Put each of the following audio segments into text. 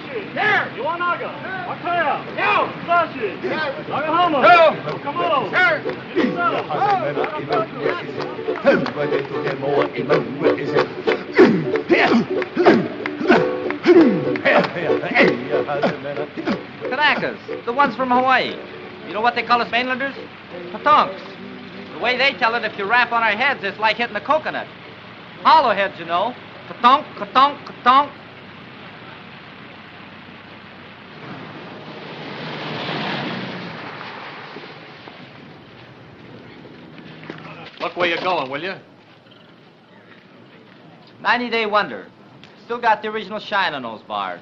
Rikishi. Here. Iwanaga. Akaya. Yo. Sashi. Nagahama. Yo. Okamoto. Kanakas, the ones from Hawaii. You know what they call us mainlanders? Patonks. The way they tell it, if you rap on our heads, it's like hitting a coconut. Hollow heads, you know. Katonk, katonk, katonk. Look where you're going, will you? 90-day wonder. Still got the original shine on those bars.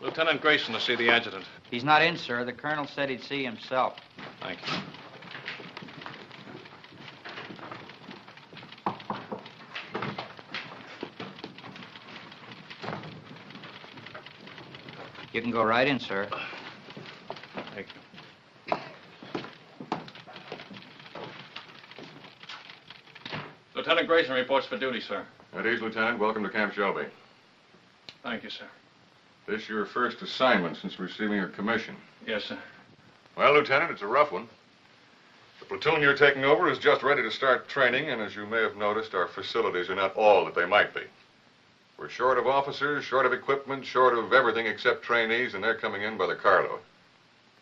Lieutenant Grayson to see the adjutant. He's not in, sir. The colonel said he'd see himself. Thank you. You can go right in, sir. Thank you. Lieutenant Grayson reports for duty, sir. At ease, Lieutenant. Welcome to Camp Shelby. Thank you, sir. This your first assignment since receiving your commission. Yes, sir. Well, Lieutenant, it's a rough one. The platoon you're taking over is just ready to start training, and as you may have noticed, our facilities are not all that they might be. We're short of officers, short of equipment, short of everything except trainees, and they're coming in by the carload.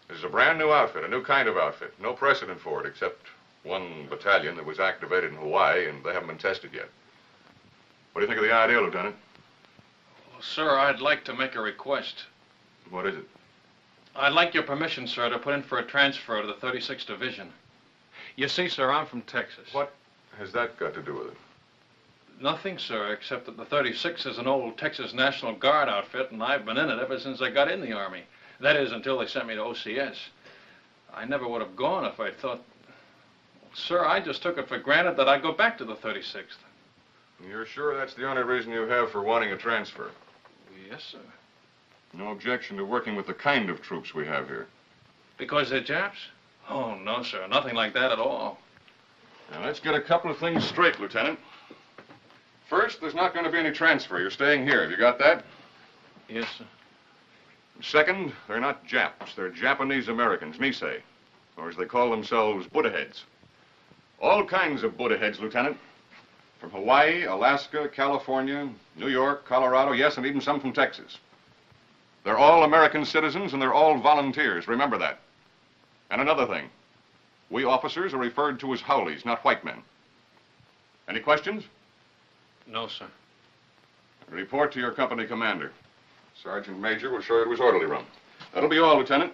This is a brand new outfit, a new kind of outfit. No precedent for it except one battalion that was activated in Hawaii, and they haven't been tested yet. What do you think of the idea, Lieutenant? Well, sir, I'd like to make a request. What is it? I'd like your permission, sir, to put in for a transfer to the 36th Division. You see, sir, I'm from Texas. What has that got to do with it? Nothing, sir, except that the 36th is an old Texas National Guard outfit, and I've been in it ever since I got in the Army. That is, until they sent me to OCS. I never would have gone if I thought... Sir, I just took it for granted that I'd go back to the 36th. You're sure that's the only reason you have for wanting a transfer? Yes, sir. No objection to working with the kind of troops we have here? Because they're Japs? Oh, no, sir. Nothing like that at all. Now, let's get a couple of things straight, Lieutenant. First, there's not going to be any transfer. You're staying here. Have you got that? Yes, sir. Second, they're not Japs. They're Japanese Americans, Nisei, or as they call themselves, Buddha heads. All kinds of Buddha heads, Lieutenant. From Hawaii, Alaska, California, New York, Colorado, yes, and even some from Texas. They're all American citizens, and they're all volunteers. Remember that. And another thing. We officers are referred to as Howleys, not white men. Any questions? No, sir. Report to your company commander. Sergeant Major will show you to his orderly room. That'll be all, Lieutenant.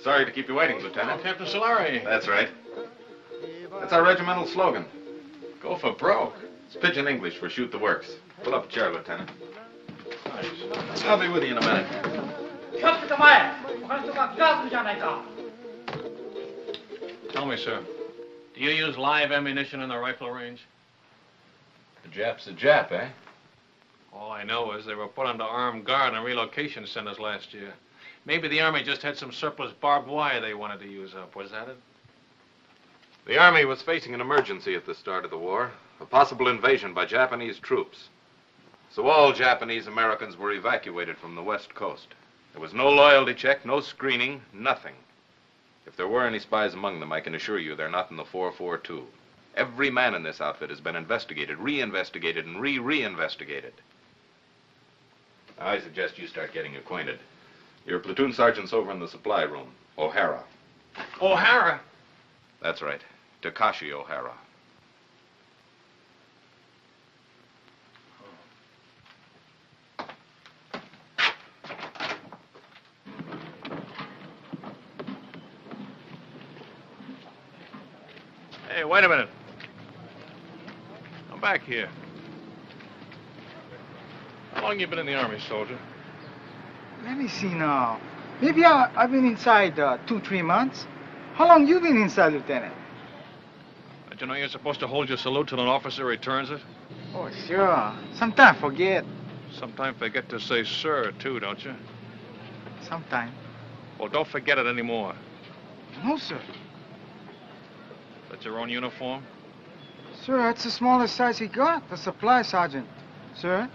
Sorry to keep you waiting, Lieutenant. Oh, Captain Solari. That's right. That's our regimental slogan. Go for broke. It's pidgin English for shoot the works. Pull up a chair, Lieutenant. Nice. I'll be with you in a minute. Tell me, sir, do you use live ammunition in the rifle range? The Jap's a Jap, eh? All I know is they were put under armed guard in relocation centers last year. Maybe the Army just had some surplus barbed wire they wanted to use up. Was that it? The Army was facing an emergency at the start of the war, a possible invasion by Japanese troops. So all Japanese Americans were evacuated from the West Coast. There was no loyalty check, no screening, nothing. If there were any spies among them, I can assure you they're not in the 442. Every man in this outfit has been investigated, re-investigated, and re-re-investigated. I suggest you start getting acquainted. Your platoon sergeant's over in the supply room, O'Hara. O'Hara? That's right, Takashi O'Hara. Hey, wait a minute. Come back here. How long you been in the Army, soldier? Let me see now. Maybe I've been inside 2-3 months. How long you been inside, Lieutenant? Don't you know you're supposed to hold your salute till an officer returns it? Oh, sure. Sometime forget. Sometimes forget to say sir, too, don't you? Sometime. Well, don't forget it anymore. No, sir. That's your own uniform? Sir, that's the smallest size he got, the supply sergeant. Sir?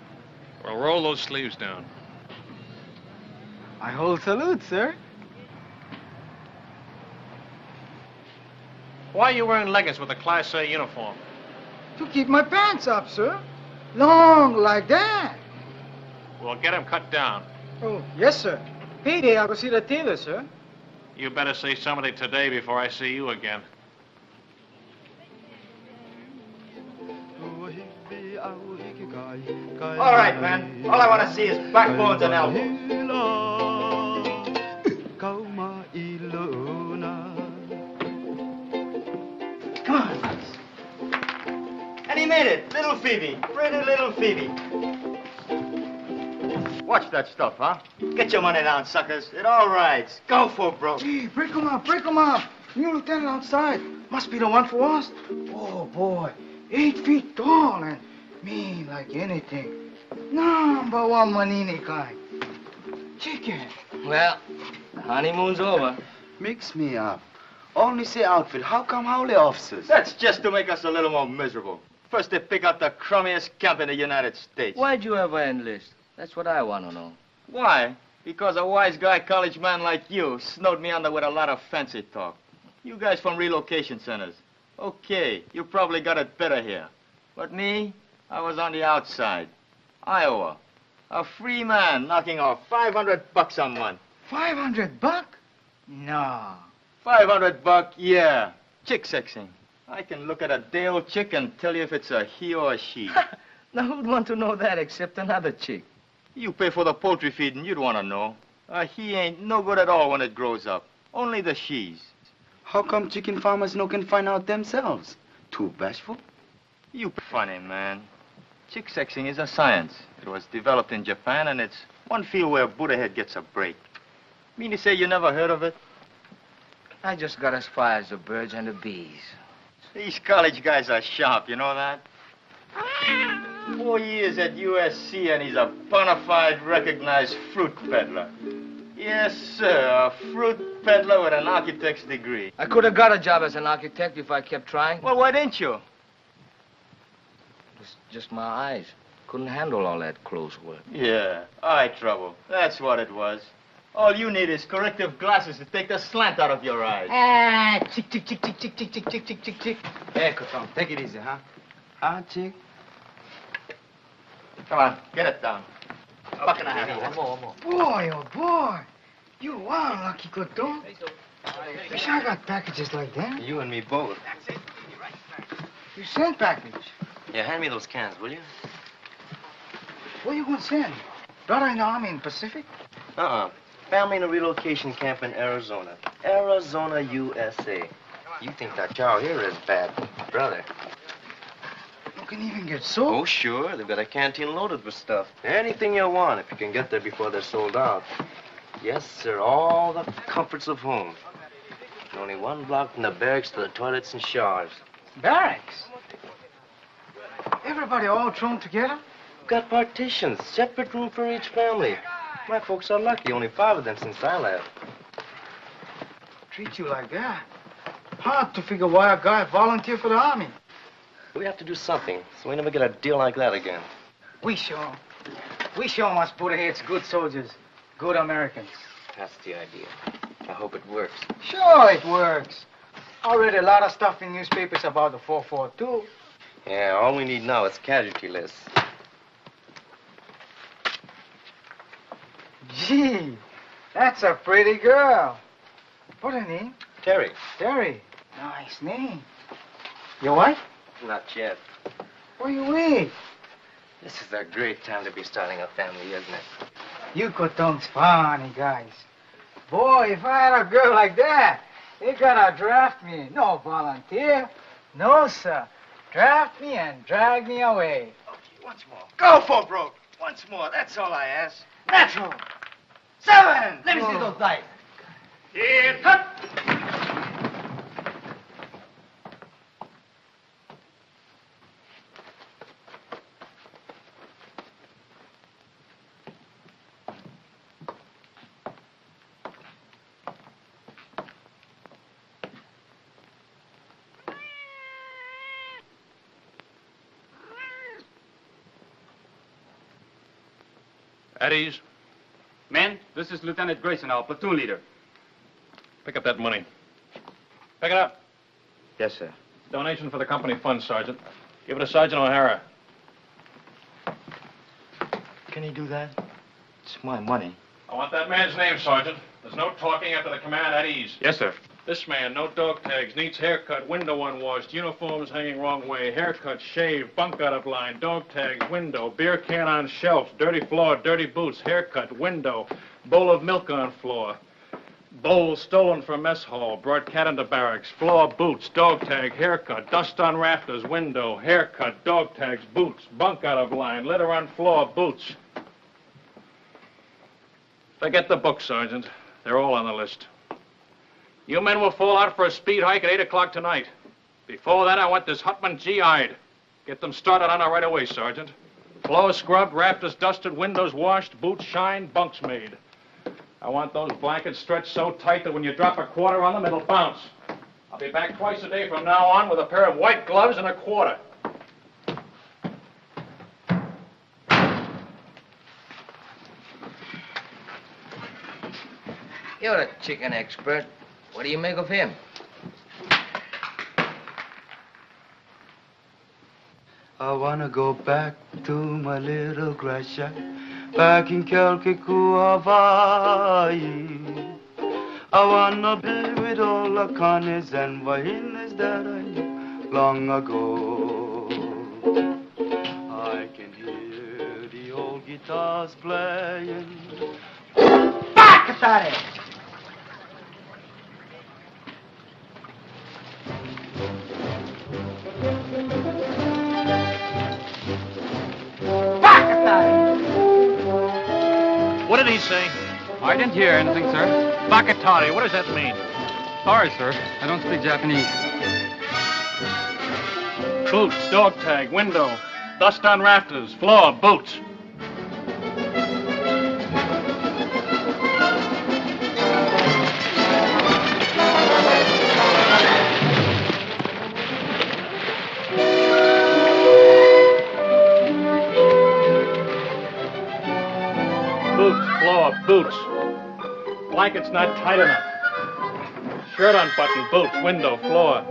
Well, roll those sleeves down. I hold salute, sir. Why are you wearing leggings with a Class A uniform? To keep my pants up, sir. Long like that. Well, get them cut down. Oh, yes, sir. Payday, I'll go see the tailor, sir. You better say something today before I see you again. All right, man. All I want to see is backbones and elbows. Come on, Max. And he made it. Little Phoebe. Pretty little Phoebe. Watch that stuff, huh? Get your money down, suckers. It all rides. Go for broke. Hey, break him up, break him up. New lieutenant outside. Must be the one for us. Oh, boy. 8 feet tall and mean like anything. Number one Manini kind. Chicken. Well, the honeymoon's over. Mix me up. Only say outfit. How come howly officers? That's just to make us a little more miserable. First they pick out the crummiest camp in the United States. Why'd you ever enlist? That's what I want to know. Why? Because a wise guy college man like you snowed me under with a lot of fancy talk. You guys from relocation centers. Okay, you probably got it better here. But me, I was on the outside. Iowa. A free man knocking off $500 a month. $500? No. $500, yeah. Chick sexing. I can look at a day-old chick and tell you if it's a he or a she. Now, who'd want to know that except another chick? You pay for the poultry feed and you'd want to know. A he ain't no good at all when it grows up. Only the she's. How come chicken farmers no can find out themselves? Too bashful? You funny, man. Chick sexing is a science. It was developed in Japan and it's one field where Buddha head gets a break. Mean to say you never heard of it? I just got as far as the birds and the bees. These college guys are sharp, you know that? 4 years at USC and he's a bona fide recognized fruit peddler. Yes, sir, a fruit peddler with an architect's degree. I could have got a job as an architect if I kept trying. Well, why didn't you? It was just my eyes. Couldn't handle all that close work. Yeah, eye trouble. That's what it was. All you need is corrective glasses to take the slant out of your eyes. Ah, chick, chick, chick, chick, chick, chick, chick, chick, chick, chick, chick. Hey, Coton, take it easy, huh? Chick. Come on, get it down. Buck and a half. One more. Boy, oh boy. You are lucky, Coton. Wish I got packages like that. You and me both. You send package. Yeah, hand me those cans, will you? Where you gonna send? Brother in the Army in Pacific? Family in a relocation camp in Arizona. Arizona, USA. You think that cow here is bad, brother. You can even get soap. Oh, sure. They've got a canteen loaded with stuff. Anything you want if you can get there before they're sold out. Yes, sir. All the comforts of home. And only one block from the barracks to the toilets and showers. Barracks? Everybody all thrown together? We've got partitions, separate room for each family. My folks are lucky. Only 5 of them since I left. Treat you like that. Hard to figure why a guy volunteered for the Army. We have to do something so we never get a deal like that again. We show 'em. We show 'em us Buddha heads good soldiers, good Americans. That's the idea. I hope it works. Sure it works. I read a lot of stuff in newspapers about the 442. Yeah, all we need now is casualty lists. Gee, that's a pretty girl. What her name? Terry. Terry. Nice name. Your wife? Not yet. Where you with? This is a great time to be starting a family, isn't it? You Coton's funny guys. Boy, if I had a girl like that, they gotta draft me. No volunteer. No, sir. Draft me and drag me away. Once more. Go for broke. Once more. That's all I ask. Natural. 7. Let me see those dice. Here, cut. At ease. Men, this is Lieutenant Grayson, our platoon leader. Pick up that money. Pick it up. Yes, sir. Donation for the company fund, Sergeant. Give it to Sergeant O'Hara. Can he do that? It's my money. I want that man's name, Sergeant. There's no talking after the command at ease. Yes, sir. This man, no dog tags, needs haircut, window unwashed, uniforms hanging wrong way, haircut, shave, bunk out of line, dog tags, window, beer can on shelf, dirty floor, dirty boots, haircut, window, bowl of milk on floor, bowl stolen from mess hall, brought cat into barracks, floor, boots, dog tag, haircut, dust on rafters, window, haircut, dog tags, boots, bunk out of line, litter on floor, boots. Forget the book, Sergeant. They're all on the list. You men will fall out for a speed hike at 8 o'clock tonight. Before that, I want this Hutman GI'd. Get them started on it right away, Sergeant. Floors scrubbed, rafters dusted, windows washed, boots shined, bunks made. I want those blankets stretched so tight that when you drop a quarter on them, it'll bounce. I'll be back twice a day from now on with a pair of white gloves and a quarter. You're a chicken expert. What do you make of him? I wanna go back to my little grass shack back in Kelkiku, Hawaii. I wanna be with all the Connies and Wahinas that I knew long ago. I can hear the old guitars playing. Back at it! What did he say? I didn't hear anything, sir. Bakatari, what does that mean? Sorry, sir. I don't speak Japanese. Boots, dog tag, window, dust on rafters, floor, boots. Boots. Blanket's not tight enough. Shirt unbuttoned, boots, window, floor.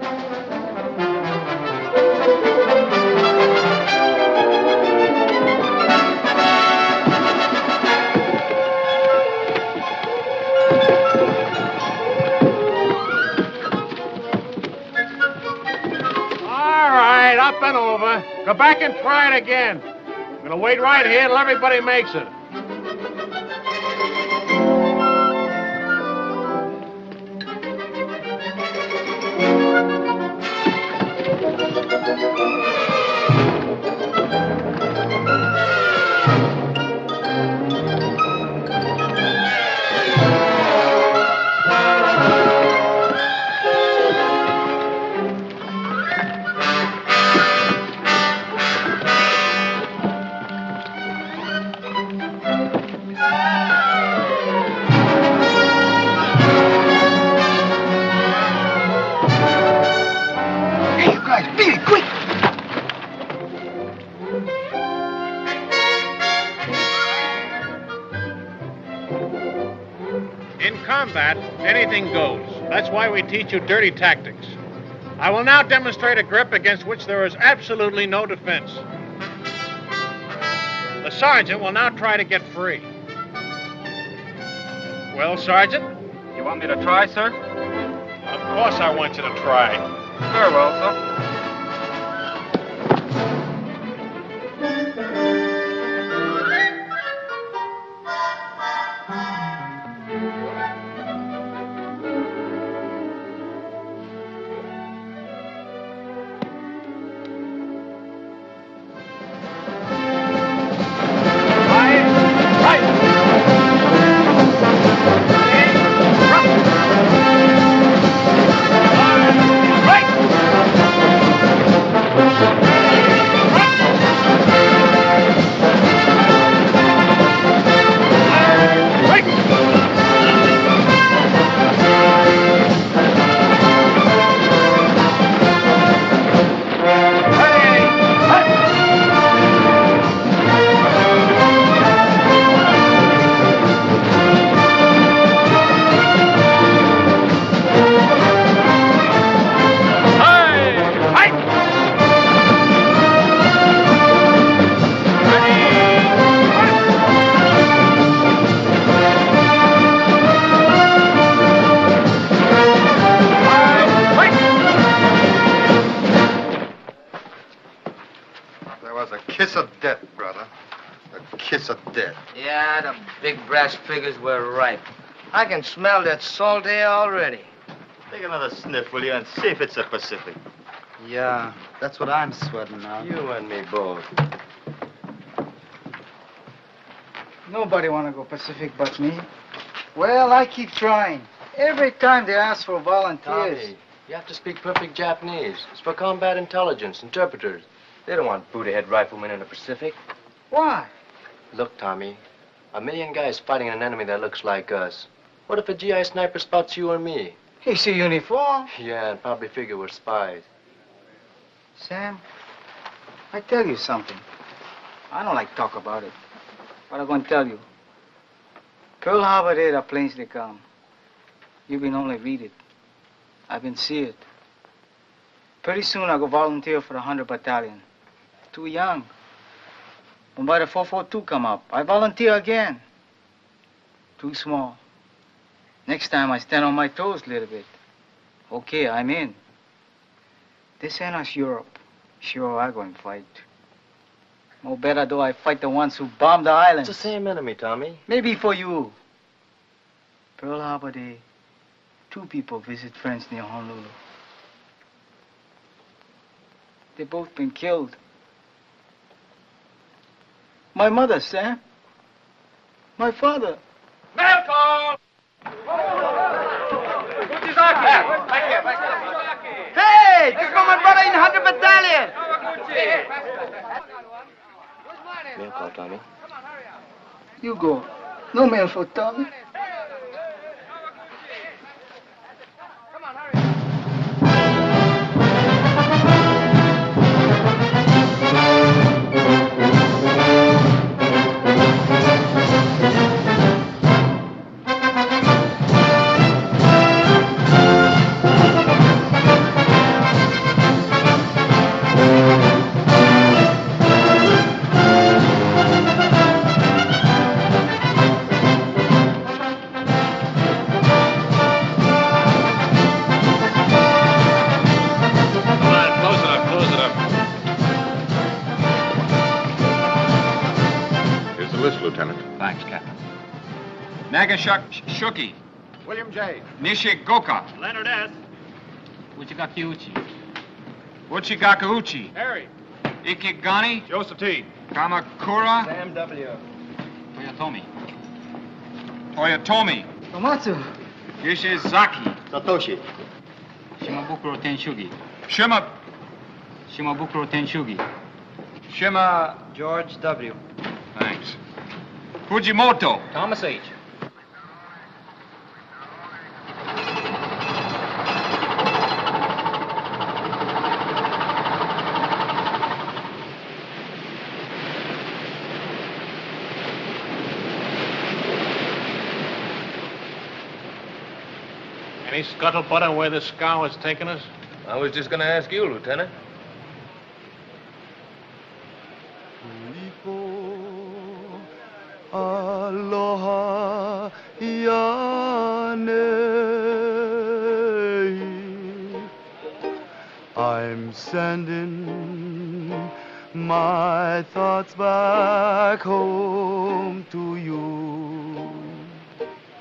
All right, up and over. Go back and try it again. I'm gonna wait right here till everybody makes it. Anything goes. That's why we teach you dirty tactics. I will now demonstrate a grip against which there is absolutely no defense. The sergeant will now try to get free. Well, Sergeant? You want me to try, sir? Of course I want you to try. Very well, sir. kiss of death, brother. A kiss of death. Yeah, the big brass figures were right. I can smell that salt air already. Take another sniff, will you, and see if it's the Pacific. Yeah, that's what I'm sweating now. You and me both. Nobody want to go Pacific but me. Well, I keep trying. Every time they ask for volunteers. Tommy, you have to speak perfect Japanese. It's for combat intelligence, interpreters. They don't want Buddha-head riflemen in the Pacific. Why? Look, Tommy, 1,000,000 guys fighting an enemy that looks like us. What if a GI sniper spots you or me? He see uniform. Yeah, and probably figure we're spies. Sam, I tell you something. I don't like talk about it, but I'm gonna tell you. Pearl Harbor Day, the planes they come. You been only read it. I've been see it. Pretty soon I go volunteer for the 100 Battalion. Too young. When by the 442 come up, I volunteer again. Too small. Next time I stand on my toes a little bit. Okay, I'm in. This ain't us Europe. Sure, I'm going to fight. No better do I fight the ones who bombed the islands. It's the same enemy, Tommy. Maybe for you. Pearl Harbor Day, 2 people visit friends near Honolulu. They both been killed. My mother, Sam. My father. Malcolm! Hey, this is my brother in 100 Battalion. Mail call, Tommy. You go. No mail for Tommy. Shuki. William J. Nishigoka. Leonard S. Uchigaki Uchi. Uchigaka Uchi. Harry. Ikigani. Joseph T. Kamakura. Sam W. Toyotomi. Toyotomi. Tomatsu. Yoshizaki. Satoshi. Shimabukuro Tenshugi. Shimabukuro Tenshugi. George W. Thanks. Fujimoto. Thomas H. Any scuttlebutt on where this scow is taking us? I was just going to ask you, Lieutenant. Aloha Yane. I'm sending my thoughts back home to you.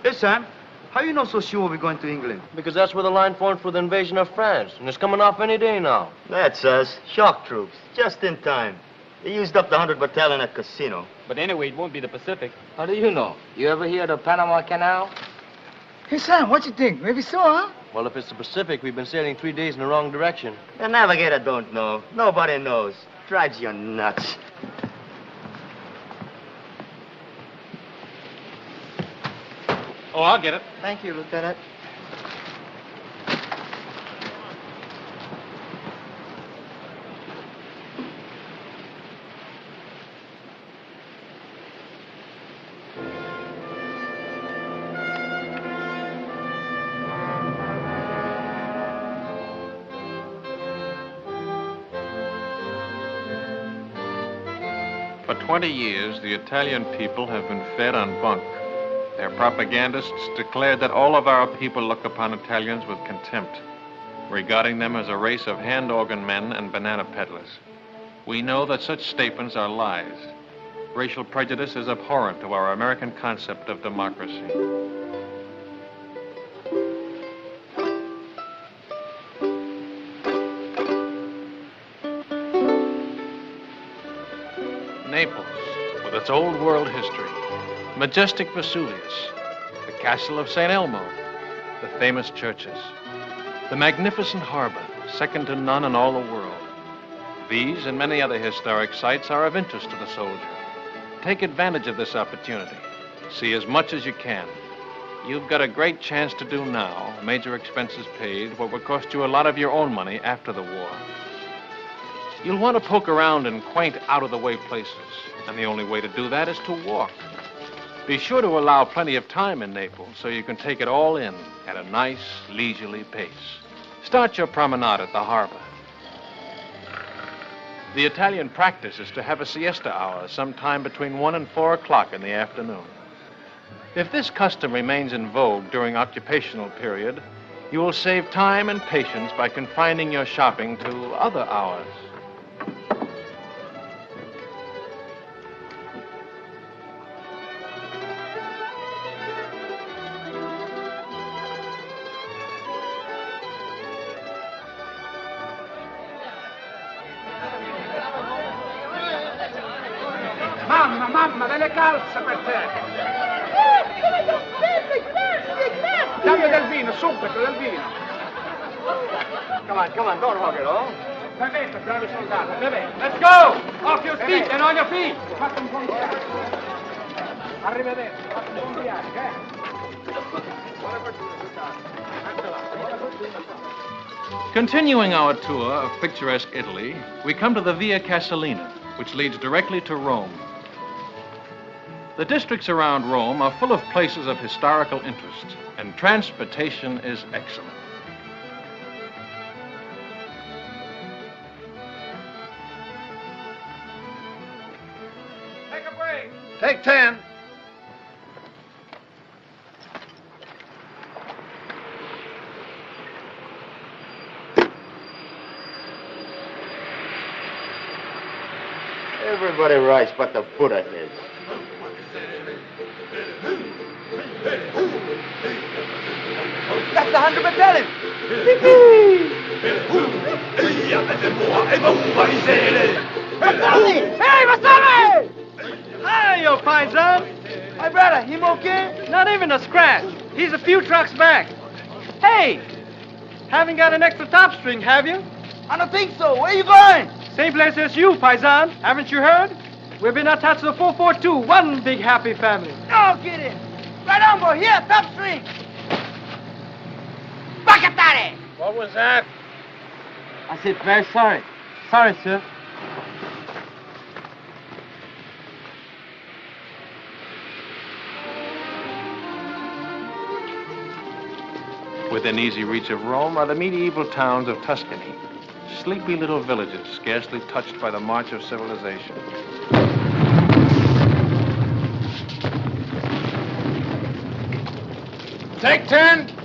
Hey, Sam, how you know so sure we're going to England? Because that's where the line formed for the invasion of France, and it's coming off any day now. That's us. Shock troops. Just in time. They used up the 100 Battalion at Casino. But anyway, it won't be the Pacific. How do you know? You ever hear of the Panama Canal? Hey, Sam, what you think? Maybe so, huh? Well, if it's the Pacific, we've been sailing 3 days in the wrong direction. The navigator don't know. Nobody knows. Drives you nuts. Oh, I'll get it. Thank you, Lieutenant. For 20 years, the Italian people have been fed on bunk. Their propagandists declared that all of our people look upon Italians with contempt, regarding them as a race of hand organ men and banana peddlers. We know that such statements are lies. Racial prejudice is abhorrent to our American concept of democracy. Naples, with its old world history, majestic Vesuvius, the castle of St. Elmo, the famous churches, the magnificent harbor, second to none in all the world. These and many other historic sites are of interest to the soldier. Take advantage of this opportunity. See as much as you can. You've got a great chance to do now, major expenses paid, what will cost you a lot of your own money after the war. You'll want to poke around in quaint, out-of-the-way places, and the only way to do that is to walk. Be sure to allow plenty of time in Naples so you can take it all in at a nice, leisurely pace. Start your promenade at the harbor. The Italian practice is to have a siesta hour sometime between 1 and 4 o'clock in the afternoon. If this custom remains in vogue during occupational period, you will save time and patience by confining your shopping to other hours. Mamma, delle calze per te! Dammi del vino, subito, del vino! Come on, don't hog it, oh? Bevete, bravi soldati, bevete! Let's go! Off your feet and on your feet! Fate un buon viaggio! Arrivederci, fate un buon viaggio, eh? Buona fortuna, soldati! Continuing our tour of picturesque Italy, we come to the Via Casalina, which leads directly to Rome. The districts around Rome are full of places of historical interest, and transportation is excellent. Take a break! Take 10. Everybody writes but the Buddha heads. That's the 100 Battalion. Hey, Masame! Hey, yo, paisan! My brother, him okay? Not even a scratch. He's a few trucks back. Hey! Haven't got an extra top string, have you? I don't think so. Where you going? Same place as you, paisan. Haven't you heard? We've been attached to the 442, one big happy family. No kidding. Right on, boy. Here, top string. Bacatare! What was that? I said, very sorry. Sorry, sir. Within easy reach of Rome are the medieval towns of Tuscany, sleepy little villages scarcely touched by the march of civilization. Take 10.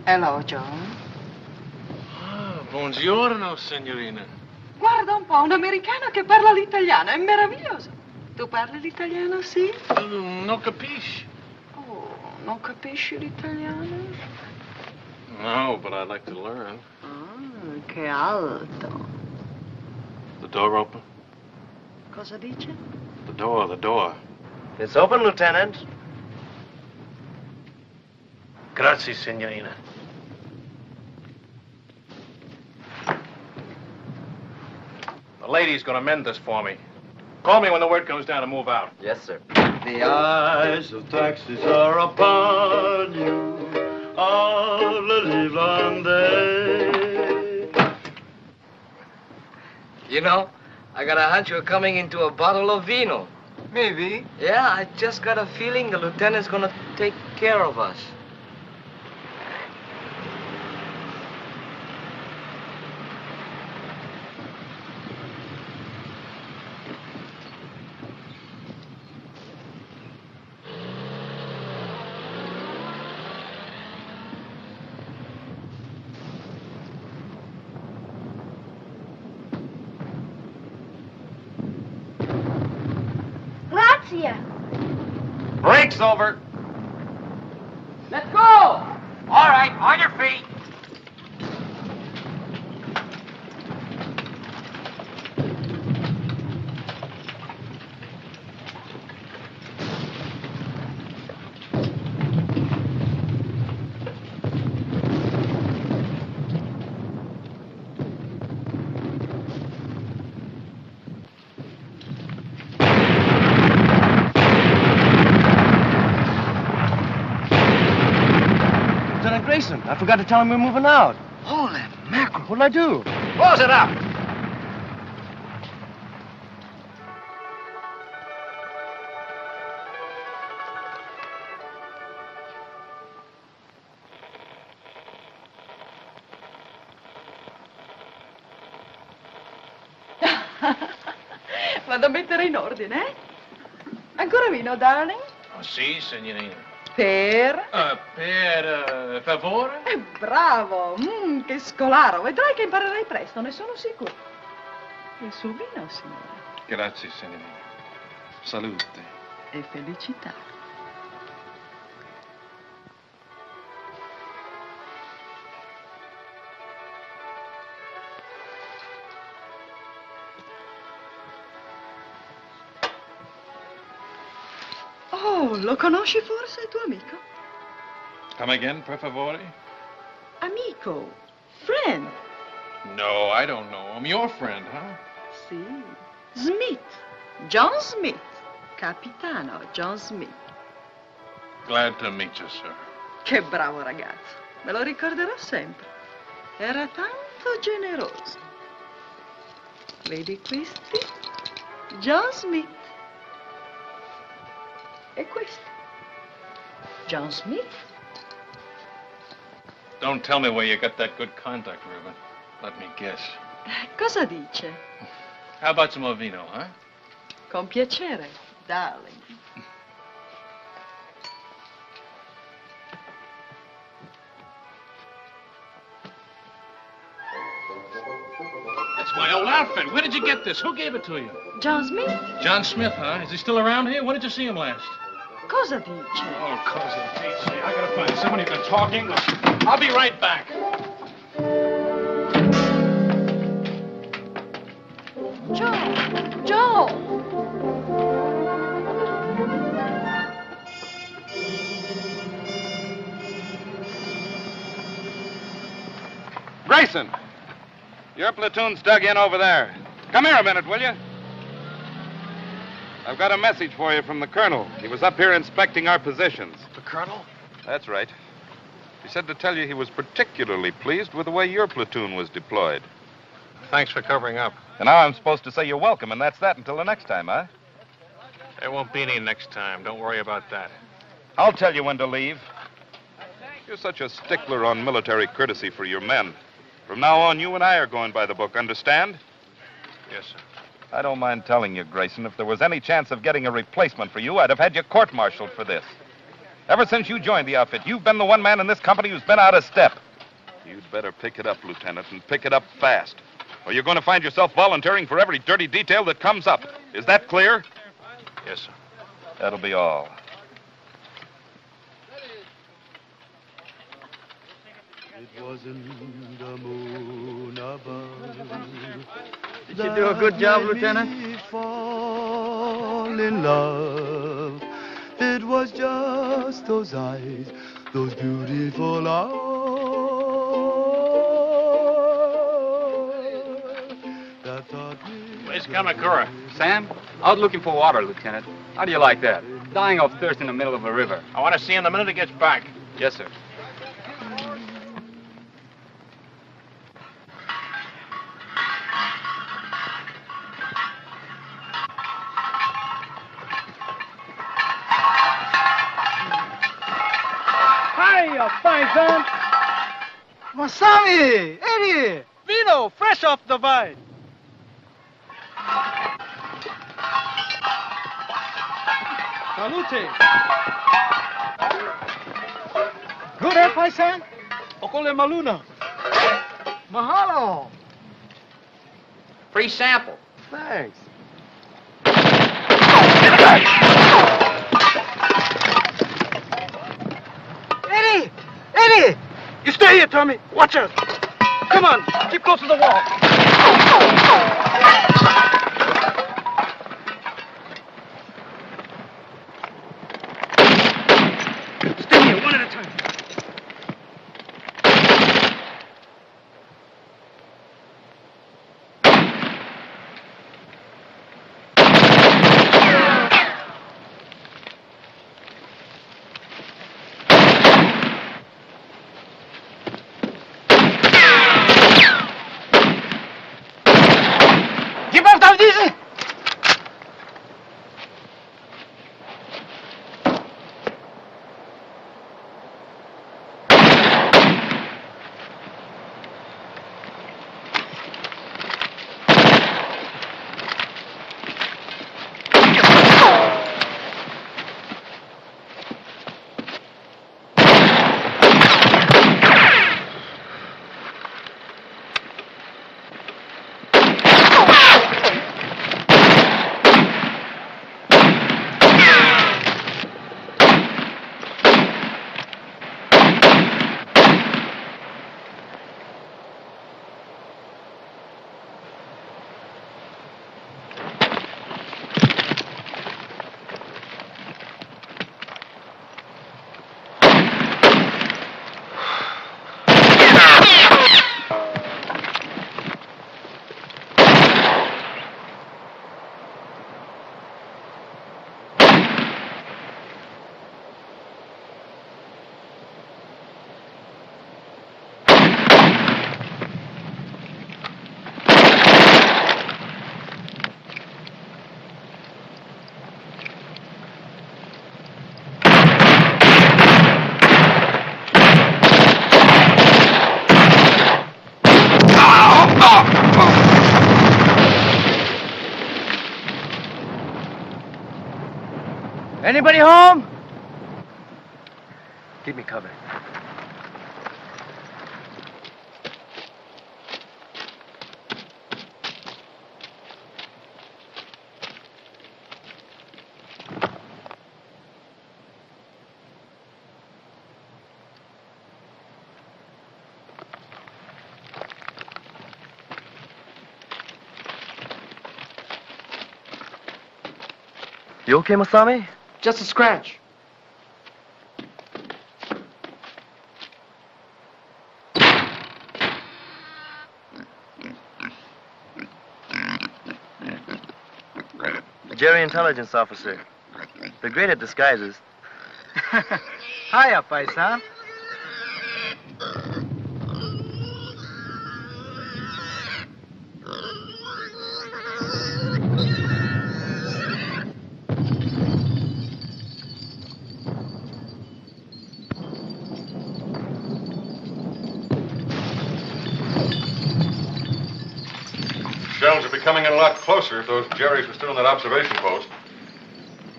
Hello, John. Ah, buongiorno, signorina. Guarda un po', un americano che parla l'italiano, è meraviglioso. Tu parli l'italiano, sì? Non capisci? Oh, non capisci l'italiano? No, but I'd like to learn. Ah, che alto. The door open? Cosa dice? The door. It's open, Lieutenant. Grazie, signorina. The lady's gonna mend this for me. Call me when the word comes down to move out. Yes, sir. The eyes of taxis are upon you all the livelong day. You know, I got a hunch we're coming into a bottle of vino. Maybe. Yeah, I just got a feeling the lieutenant's gonna take care of us. Gracia. Break's over. Let's go! All right, on your feet. Lieutenant Grayson, I forgot to tell him we're moving out. Holy mackerel. What'll I do? Close it up. Vado a mettere in ordine, eh? Ancora vino, darling? Oh, sì, signorina. Per? Per favore? Bravo! Che scolaro! Vedrai che imparerai presto, ne sono sicuro. Il suo vino, signore. Grazie, signorina. Salute. E felicità. Oh, lo conosci forse, il tuo amico? Come again, per favore? Amico. Friend. No, I don't know him. Your friend, huh? Sì. Smith. John Smith. Capitano John Smith. Glad to meet you, sir. Che bravo ragazzo. Me lo ricorderò sempre. Era tanto generoso. Vedi questi? John Smith. E questo? John Smith. Don't tell me where you got that good contact ribbon. Let me guess. Cosa dice? How about some more vino, huh? Con piacere, darling. That's my old outfit. Where did you get this? Who gave it to you? John Smith? John Smith, huh? Is he still around here? When did you see him last? Cosa dice? Oh, cousin, Pete, I gotta find someone who can talk English. I'll be right back. Joe! Joe! Grayson, your platoon's dug in over there. Come here a minute, will you? I've got a message for you from the colonel. He was up here inspecting our positions. The colonel? That's right. He said to tell you he was particularly pleased with the way your platoon was deployed. Thanks for covering up. And now I'm supposed to say you're welcome, and that's that until the next time, huh? There won't be any next time. Don't worry about that. I'll tell you when to leave. You're such a stickler on military courtesy for your men. From now on, you and I are going by the book, understand? Yes, sir. I don't mind telling you, Grayson, if there was any chance of getting a replacement for you, I'd have had you court-martialed for this. Ever since you joined the outfit, you've been the one man in this company who's been out of step. You'd better pick it up, Lieutenant, and pick it up fast. Or you're going to find yourself volunteering for every dirty detail that comes up. Is that clear? Yes, sir. That'll be all. It wasn't the moon above. Did you do a good job, Lieutenant? Fall in love. It was just those eyes, those beautiful eyes. That taught me. Where's Kamakura? Sam, out looking for water, Lieutenant. How do you like that? Dying of thirst in the middle of a river. I want to see him the minute he gets back. Yes, sir. Hiya, fine son. Masami, Eddie. Vino, fresh off the vine. Salute. Good, eh, paisan? Okole Maluna. Mahalo. Free sample. Thanks. Steady! You stay here, Tommy. Watch us. Come on, keep close to the wall. Stay here, one at a time. Keep off that easy! Anybody home? Keep me covered. You okay, Masami? Just a scratch. Jerry, intelligence officer. They're great at disguises. Hiya, paisan. Shells are becoming a lot closer if those Jerrys were still in that observation post.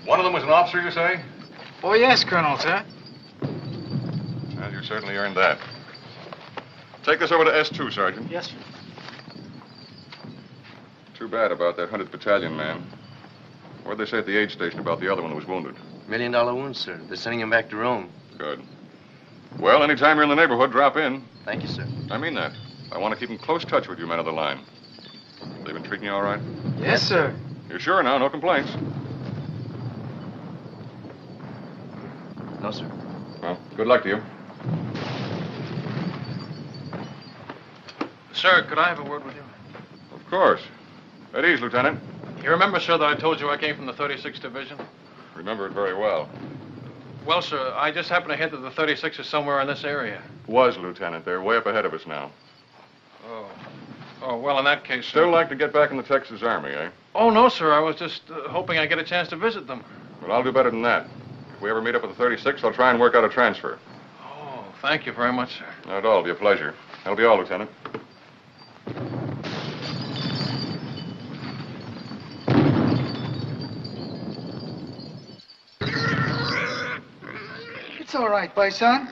One of them was an officer, you say? Oh, yes, Colonel, sir. Well, you certainly earned that. Take this over to S2, Sergeant. Yes, sir. Too bad about that 100th Battalion man. What'd they say at the aid station about the other one who was wounded? $1 million wound, sir. They're sending him back to Rome. Good. Well, anytime you're in the neighborhood, drop in. Thank you, sir. I mean that. I want to keep in close touch with you men of the line. They've been treating you all right? Yes, sir. You're sure now? No complaints? No, sir. Well, good luck to you. Sir, could I have a word with you? Of course. At ease, Lieutenant. You remember, sir, that I told you I came from the 36th Division? Remember it very well. Well, sir, I just happened to hit that the 36th is somewhere in this area. Was, Lieutenant. They're way up ahead of us now. Oh. Oh, well, in that case... Still like to get back in the Texas Army, eh? Oh, no, sir. I was just hoping I'd get a chance to visit them. Well, I'll do better than that. If we ever meet up with the 36th, I'll try and work out a transfer. Oh, thank you very much, sir. Not at all. It'll be a pleasure. That'll be all, Lieutenant. It's all right, paisan.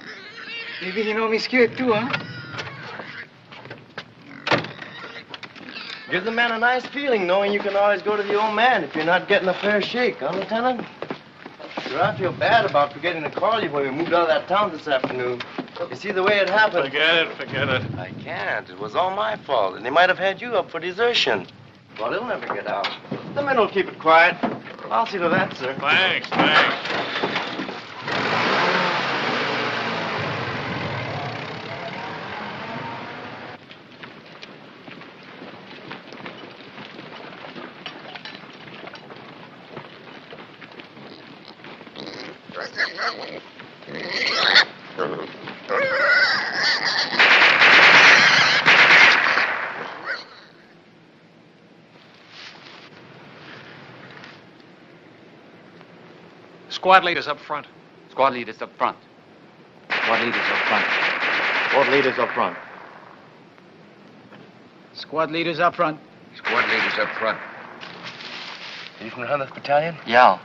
Maybe he know me scared too, huh? Gives the man a nice feeling knowing you can always go to the old man if you're not getting a fair shake, huh, Lieutenant? Sure, I feel bad about forgetting to call you when we moved out of that town this afternoon. You see the way it happened? Forget it. I can't. It was all my fault, and they might have had you up for desertion. Well, they'll never get out. The men will keep it quiet. I'll see to that, sir. Thanks. Squad leaders up front. Squad leaders up front. Squad leaders up front. Squad leaders up front. Squad leaders up front. Squad leaders up front. Are you from the 100th Battalion? Yeah.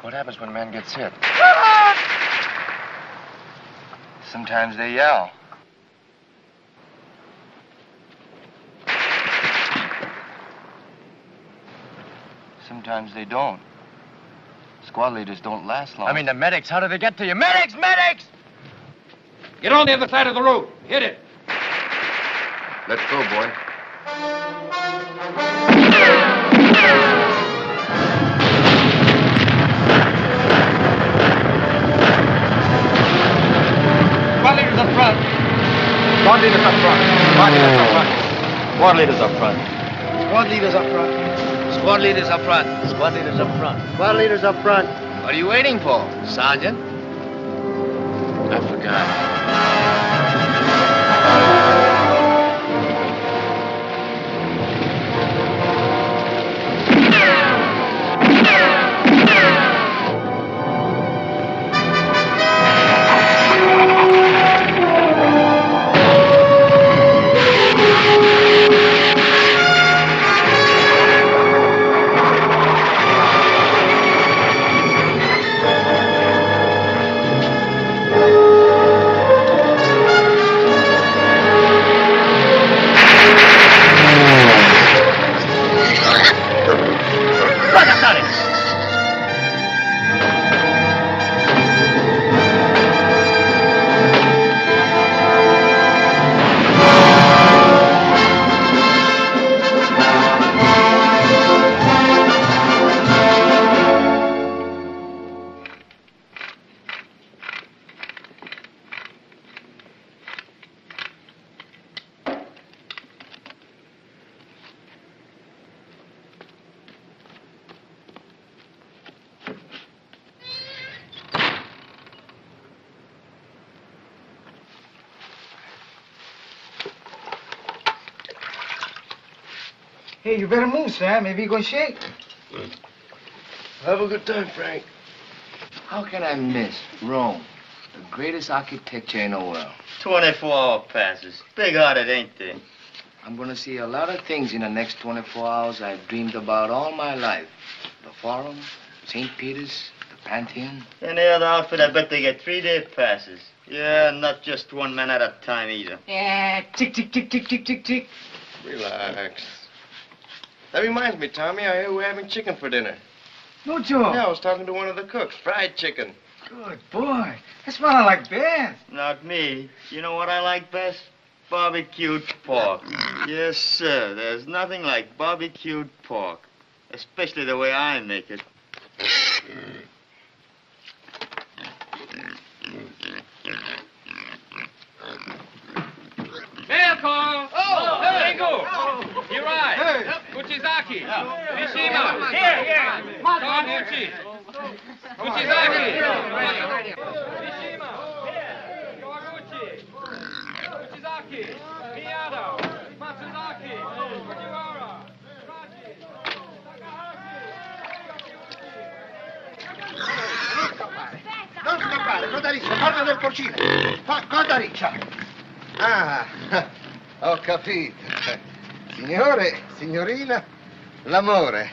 What happens when a man gets hit? Sometimes they yell. Sometimes they don't. Squad leaders don't last long. I mean, the medics, how do they get to you? Medics! Medics! Get on the other side of the road. Hit it. Let's go, boy. Squad leaders up front. Squad leaders up front. Squad leaders up front. Squad leaders up front. Squad leaders up front. Squad leaders up front. Squad leaders up front. What are you waiting for, Sergeant? I forgot. Hey, you better move, Sam. Maybe you're going to shake. Have a good time, Frank. How can I miss Rome, the greatest architecture in the world? 24-hour passes. Big-hearted, ain't they? I'm going to see a lot of things in the next 24 hours I've dreamed about all my life. The Forum, St. Peter's, the Pantheon. Any other outfit, I bet they get 3-day passes. Yeah, not just one man at a time either. Yeah, tick, tick, tick, tick, tick, tick, tick. Relax. That reminds me, Tommy, I hear we're having chicken for dinner. No joke. Yeah, I was talking to one of the cooks. Fried chicken. Good boy. That's what I like best. Not me. You know what I like best? Barbecued pork. Yes, sir. There's nothing like barbecued pork. Especially the way I make it. Mail call. Oh, Ringo. Hirai. Hey. Kuchizaki. Mishima. Here. Kawaguchi. Kuchizaki. Mishima. Kawaguchi. Kuchizaki. Miyado. Matsuzaki. Fujiwara. Raji. Non scappare, coda riccia, guarda del porcino. Coda riccia. Ah, ho capito. Signore, signorina, l'amore.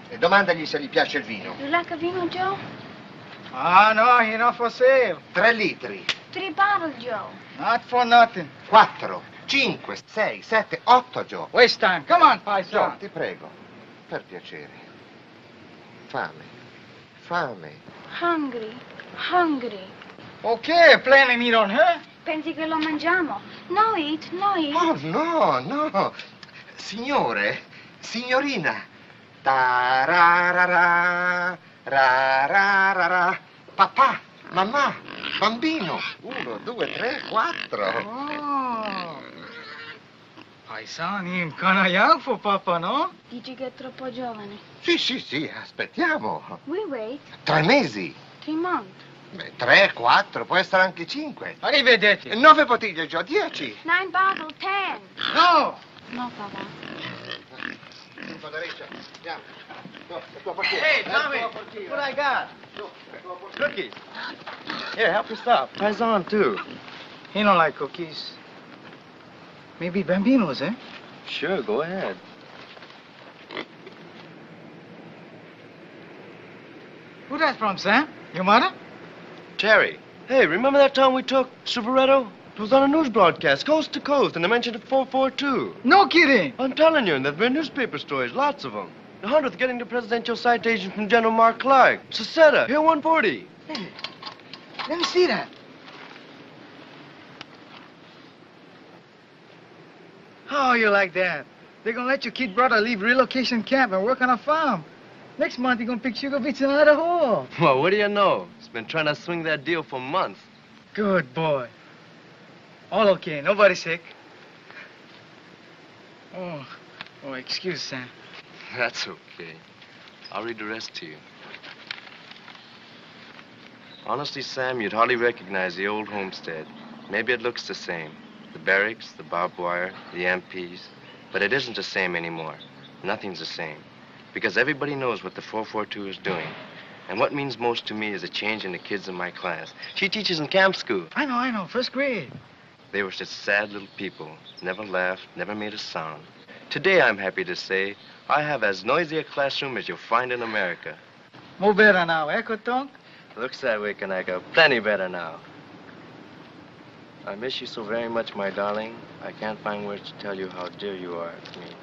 E domandagli se gli piace il vino. You like a vino, Joe? Ah, no, you're not for sale. 3 litri. 3 bottles, Joe. Not for nothing. 4, 5, 6, 7, 8, Joe. Waste time. Come on, Paisa. Joe, ti prego. Per piacere. Fame. Hungry. Okay, planning meat on her. Pensi che lo mangiamo? No eat, no eat. Oh, no, no. Signore, signorina. Ta-ra-ra-ra, ra-ra-ra-ra. Papà, mamma, bambino. 1, 2, 3, 4. Oh. Paisani, ancora young for Papa, no? Dici che è troppo giovane. Sì, sì, sì, aspettiamo. We wait 3 mesi. 3 months. 3, 4, può essere anche 5. Arrivederci. 9 bottiglie, Gio, 10. 9 bottle, 10. No! No, papà. Tua derecha, andiamo. No, la tua Hey, Tommy, what I got? Cookies. Here, help yourself. Paisan, too. He don't like cookies. Maybe Bambino's, eh? Sure, go ahead. Who that from, Sam? Your mother? Terry. Hey, remember that time we took Superetto? It was on a news broadcast, coast to coast, and they mentioned it 442. No kidding. I'm telling you, and there've been newspaper stories, lots of them. The 100th getting the presidential citation from General Mark Clark. Seceta, here 140. Hey, let me see that. How you like that? They're gonna let your kid brother leave relocation camp and work on a farm. Next month, you're gonna pick sugar beets in another hole. Well, what do you know? He's been trying to swing that deal for months. Good boy. All okay, nobody sick. Oh, excuse, Sam. That's okay. I'll read the rest to you. Honestly, Sam, you'd hardly recognize the old homestead. Maybe it looks the same. The barracks, the barbed wire, the MPs. But it isn't the same anymore. Nothing's the same. Because everybody knows what the 442 is doing. And what means most to me is a change in the kids in my class. She teaches in camp school. I know, first grade. They were such sad little people. Never laughed, never made a sound. Today, I'm happy to say, I have as noisy a classroom as you'll find in America. More better now, eh, Kotonk? Looks that way, Kanaka. Plenty better now. I miss you so very much, my darling. I can't find words to tell you how dear you are to me.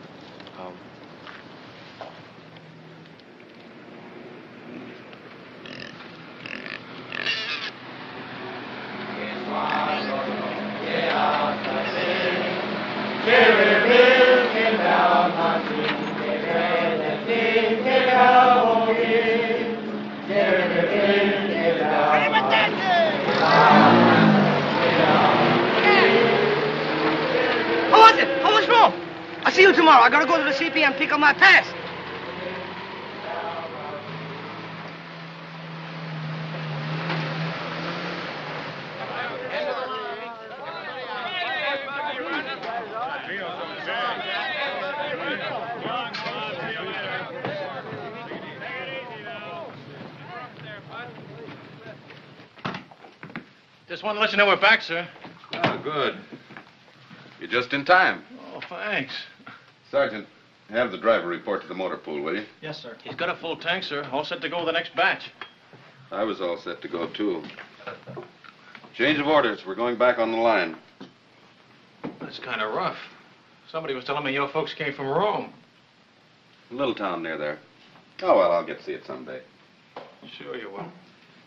How was it? How much more? I'll see you tomorrow. I gotta go to the CP and pick up my pass. Just want to let you know we're back, sir. Oh, good. You're just in time. Oh, thanks. Sergeant, have the driver report to the motor pool, will you? Yes, sir. He's got a full tank, sir. All set to go with the next batch. I was all set to go, too. Change of orders. We're going back on the line. That's kind of rough. Somebody was telling me your folks came from Rome. A little town near there. Oh, well, I'll get to see it someday. Sure you will.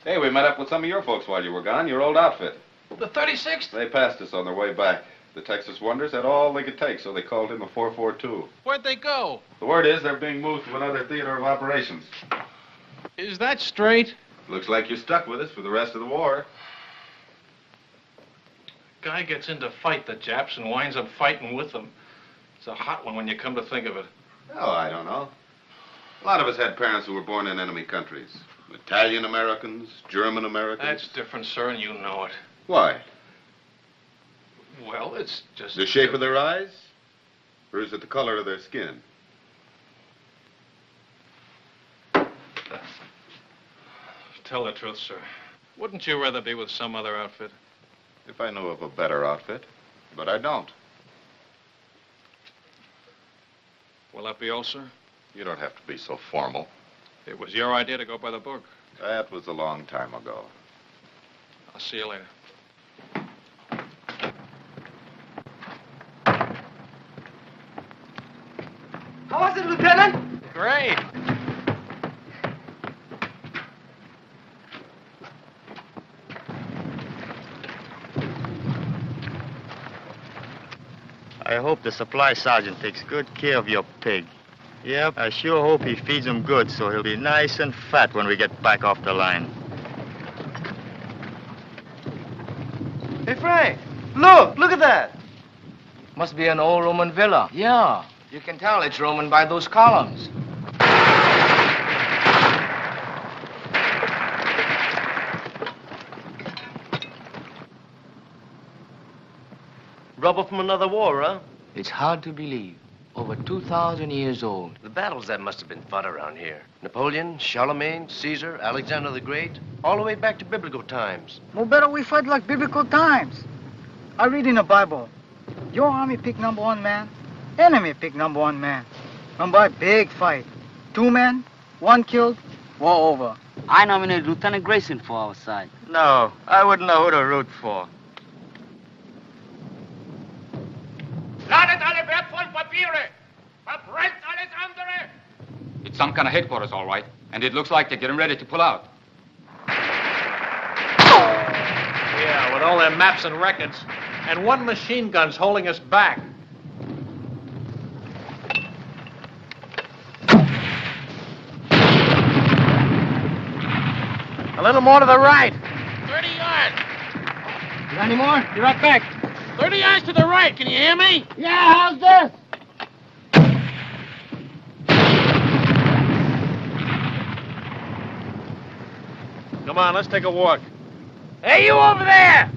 Hey, we met up with some of your folks while you were gone, your old outfit. The 36th? They passed us on their way back. The Texas Wonders had all they could take, so they called him a 442. Where'd they go? The word is they're being moved to another theater of operations. Is that straight? Looks like you're stuck with us for the rest of the war. Guy gets in to fight the Japs and winds up fighting with them. It's a hot one when you come to think of it. Oh, I don't know. A lot of us had parents who were born in enemy countries. Italian Americans, German Americans. That's different, sir, and you know it. Why? Well, it's just... The shape of their eyes? Or is it the color of their skin? Tell the truth, sir. Wouldn't you rather be with some other outfit? If I know of a better outfit. But I don't. Will that be all, sir? You don't have to be so formal. It was your idea to go by the book. That was a long time ago. I'll see you later. How was it, Lieutenant? Great. I hope the supply sergeant takes good care of your pig. Yep, I sure hope he feeds him good so he'll be nice and fat when we get back off the line. Hey, Frank, look at that. Must be an old Roman villa. Yeah, you can tell it's Roman by those columns. Rubble from another war, huh? It's hard to believe. Over 2,000 years old. The battles that must have been fought around here. Napoleon, Charlemagne, Caesar, Alexander the Great, all the way back to biblical times. More better we fight like biblical times. I read in the Bible, your army pick number 1 man, enemy pick number 1 man. And by big fight, 2 men, 1 killed, war over. I nominate Lieutenant Grayson for our side. No, I wouldn't know who to root for. Ladet alle wertvollen Papiere! Verbrennt alles andere! It's some kind of headquarters, all right. And it looks like they're getting ready to pull out. Yeah, with all their maps and records. And 1 machine gun's holding us back. A little more to the right. 30 yards. You got any more? Be right back. 30 yards to the right. Can you hear me? Yeah, how's this? Come on, let's take a walk. Hey, you over there!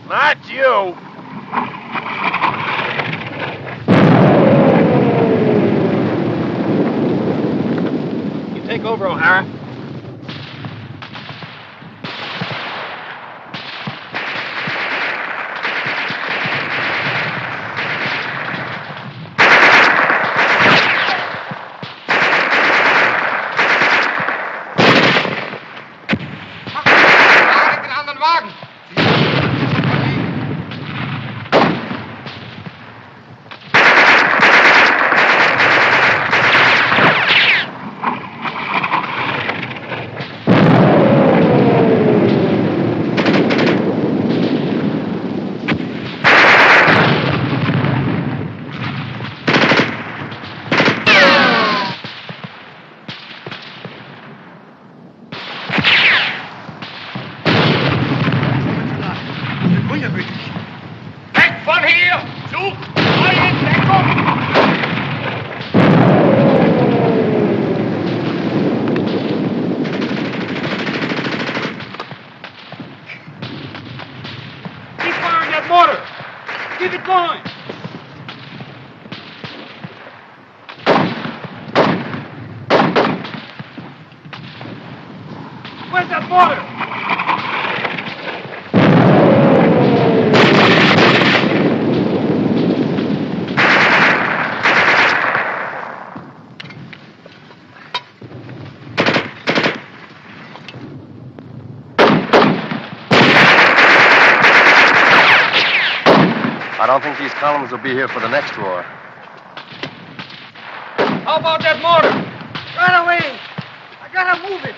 Not you. You take over, O'Hara. Weg von hier! Sucht neue Deckung! Keep firing that mortar! Keep it going! Where's that mortar? I don't think these columns will be here for the next war. How about that mortar? Right away. I gotta move it.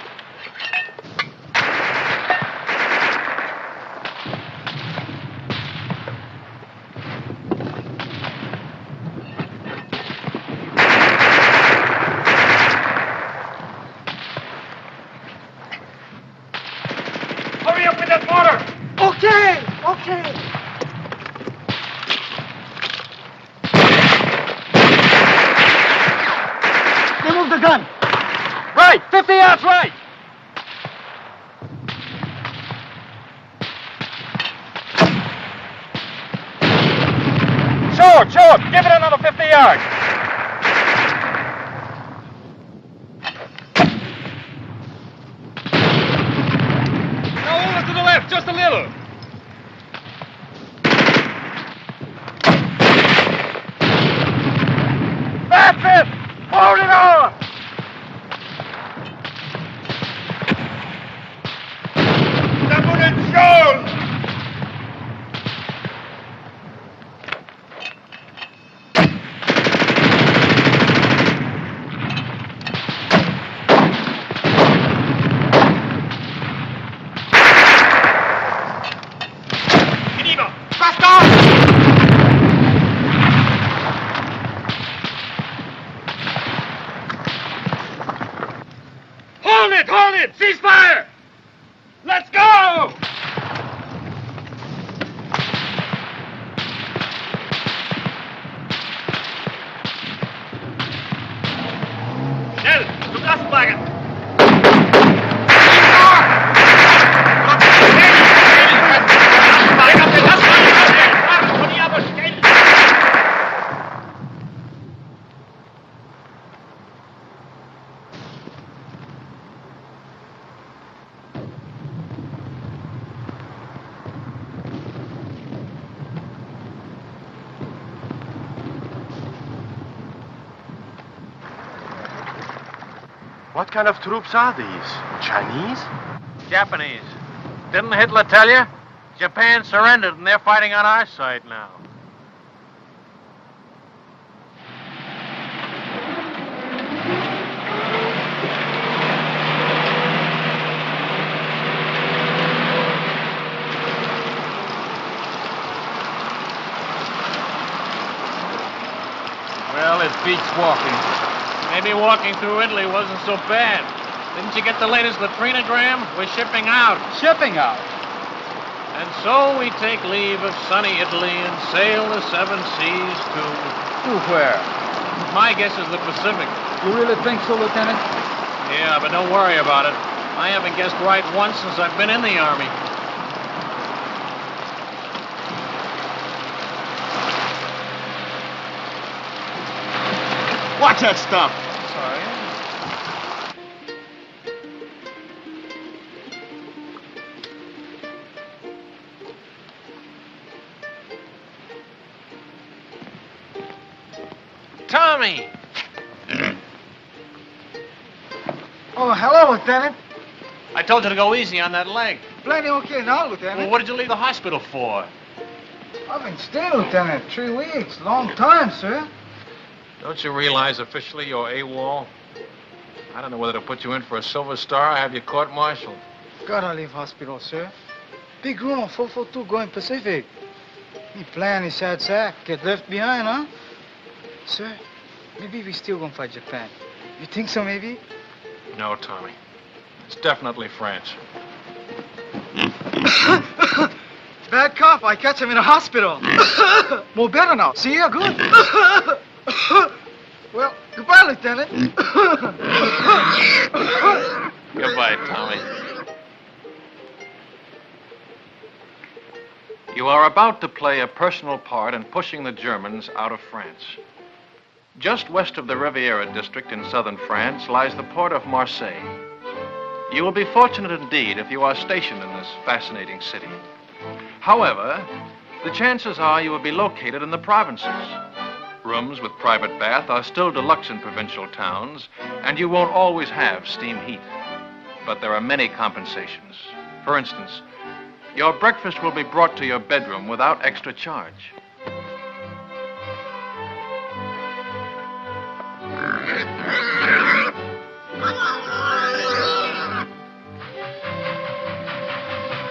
Hurry up with that mortar! Okay, okay. Remove the gun. Right, 50 yards right! Shoot! Give it another 50 yards! Now over to the left, just a little. That's it! Hold it on! The munition! Ceasefire! Let's go! Schnell, zum Lastwagen! What kind of troops are these? Chinese? Japanese. Didn't Hitler tell you? Japan surrendered and they're fighting on our side now. Well, it beats walking. Maybe walking through Italy wasn't so bad. Didn't you get the latest latrinogram? We're shipping out. Shipping out? And so we take leave of sunny Italy and sail the seven seas to... To where? My guess is the Pacific. You really think so, Lieutenant? Yeah, but don't worry about it. I haven't guessed right once since I've been in the Army. Watch that stuff. Sorry. Tommy! Oh, hello, Lieutenant. I told you to go easy on that leg. Plenty okay now, Lieutenant. Well, what did you leave the hospital for? I've been staying, Lieutenant. 3 weeks. Long time, sir. Don't you realize officially you're AWOL? I don't know whether to put you in for a Silver Star or have you court-martialed. Gotta leave hospital, sir. Big room, 442 going Pacific. Me plan is sad sack. Get left behind, huh? Sir, maybe we still gonna fight Japan. You think so, maybe? No, Tommy. It's definitely France. Bad cough. I catch him in a hospital. More better now. See ya, good. Well, goodbye, Lieutenant. Goodbye, Tommy. You are about to play a personal part in pushing the Germans out of France. Just west of the Riviera district in southern France lies the port of Marseille. You will be fortunate indeed if you are stationed in this fascinating city. However, the chances are you will be located in the provinces. Rooms with private bath are still deluxe in provincial towns, and you won't always have steam heat. But there are many compensations. For instance, your breakfast will be brought to your bedroom without extra charge.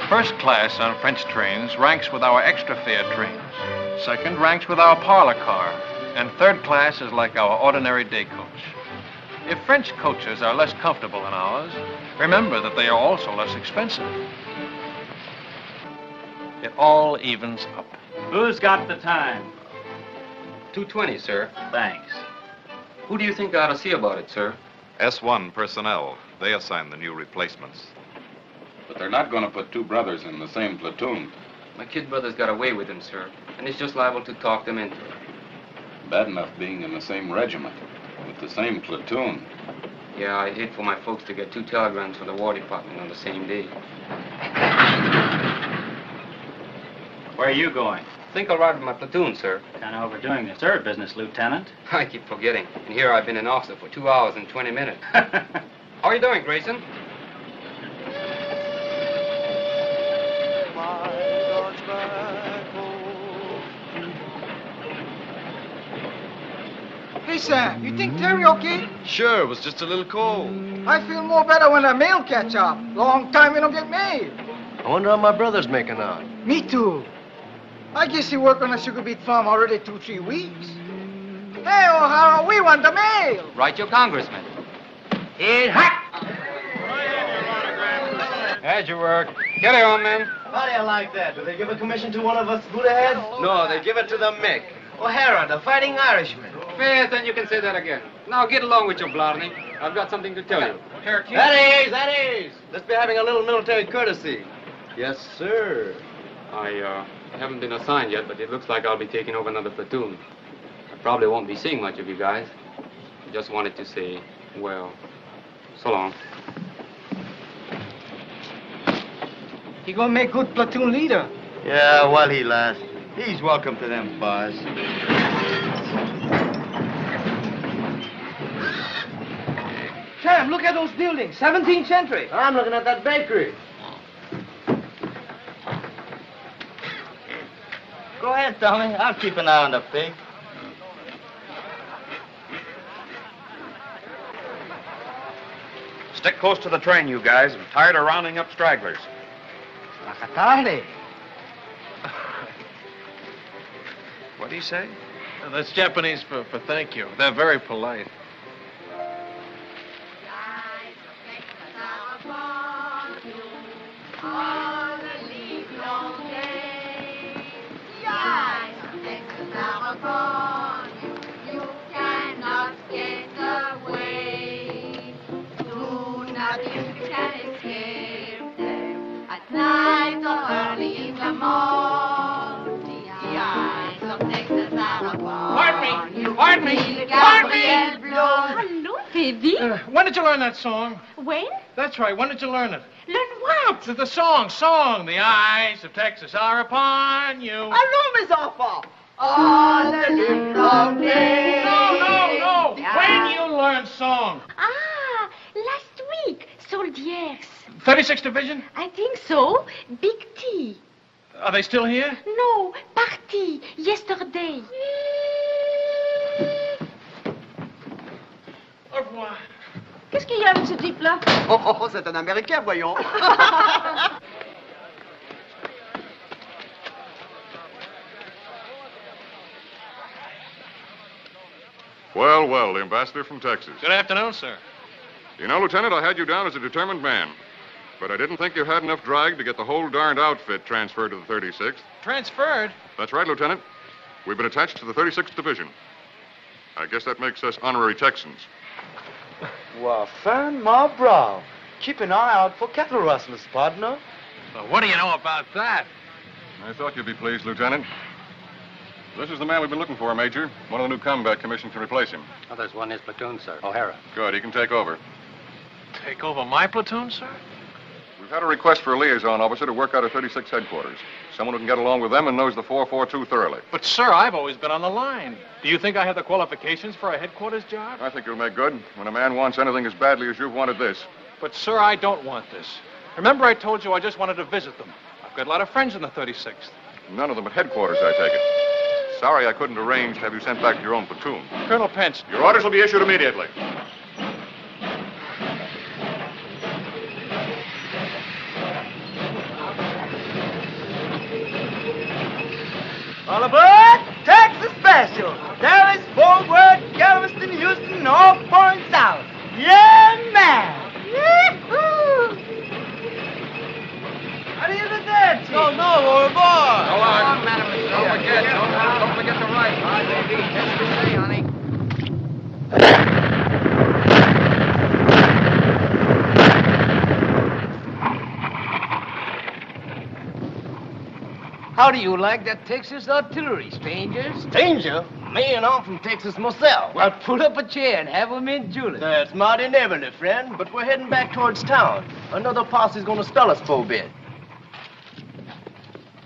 First class on French trains ranks with our extra fare trains. Second ranks with our parlor car. And third class is like our ordinary day coach. If French coaches are less comfortable than ours, remember that they are also less expensive. It all evens up. Who's got the time? 2:20, sir. Thanks. Who do you think ought to see about it, sir? S1 personnel. They assign the new replacements. But they're not going to put two brothers in the same platoon. My kid brother's got away with him, sir, and he's just liable to talk them into it. Bad enough being in the same regiment, with the same platoon. Yeah, I'd hate for my folks to get 2 telegrams from the War Department on the same day. Where are you going? Think I'll ride with my platoon, sir. Kind of overdoing the third business, Lieutenant. I keep forgetting. And here I've been an officer for 2 hours and 20 minutes. How are you doing, Grayson? Hey, Sam, you think Terry okay? Sure, it was just a little cold. I feel more better when the mail catch up. Long time we don't get mail. I wonder how my brother's making out. Me too. I guess he worked on a sugar beet farm already 2-3 weeks. Hey, O'Hara, we want the mail. Right, your congressman. It hot. How'd you work? Get it on, men. How do you like that? Do they give a commission to one of us Buddha heads? No, they give it to the Mick. O'Hara, the Fighting Irishman. Yes, then you can say that again. Now get along with your Blarney. I've got something to tell you. That is. Let's be having a little military courtesy. Yes, sir. I haven't been assigned yet, but it looks like I'll be taking over another platoon. I probably won't be seeing much of you guys. I just wanted to say, well, so long. He gonna make good platoon leader. Yeah, while he lasts. He's welcome to them bars. Sam, look at those buildings. 17th century. I'm looking at that bakery. Go ahead, Tommy. I'll keep an eye on the pig. Stick close to the train, you guys. I'm tired of rounding up stragglers. Tarde. What do you say? That's Japanese for thank you. They're very polite. You cannot get away. Do not think you can escape them. At night or early in the morning, the eyes of Texas are upon you. Pardon me. Hello, baby. When did you learn that song? When? That's right. When did you learn it? Learn what? The song. The eyes of Texas are upon you. Allons, mes enfants. All the livelong day. No. When you learn song? Ah, last week. Soldiers. 36th Division? I think so. Big T. Are they still here? No, party. Yesterday. Au revoir. Qu'est-ce qu'il y a avec ce type-là? Oh, c'est un Américain, voyons. Well, the ambassador from Texas. Good afternoon, sir. You know, Lieutenant, I had you down as a determined man. But I didn't think you had enough drag to get the whole darned outfit transferred to the 36th. Transferred? That's right, Lieutenant. We've been attached to the 36th Division. I guess that makes us honorary Texans. Well, fern, ma, brow. Keep an eye out for cattle rustlers, partner. Well, what do you know about that? I thought you'd be pleased, Lieutenant. This is the man we've been looking for, Major. One of the new combat commissions to replace him. Oh, there's one in his platoon, sir. O'Hara. Good, he can take over. Take over my platoon, sir? We've had a request for a liaison officer to work out of 36 headquarters. Someone who can get along with them and knows the 442 thoroughly. But, sir, I've always been on the line. Do you think I have the qualifications for a headquarters job? I think you'll make good when a man wants anything as badly as you've wanted this. But, sir, I don't want this. Remember I told you I just wanted to visit them. I've got a lot of friends in the 36th. None of them at headquarters, I take it. Sorry I couldn't arrange to have you sent back to your own platoon. Colonel Pence. Your orders will be issued immediately. All aboard! Texas Special! Dallas, Fort Worth, Galveston, Houston, all points out. Yeah, man! Yee-hoo! How do you do that, Chief? No, we're aboard! Don't forget to write. All right, baby. Just to say, honey. How do you like that Texas artillery, stranger? Stranger? Me and I'm from Texas myself. Well, pull up a chair and have a mint julep. That's mighty neighborly, friend, but we're heading back towards town. Another posse's gonna spell us for a bit.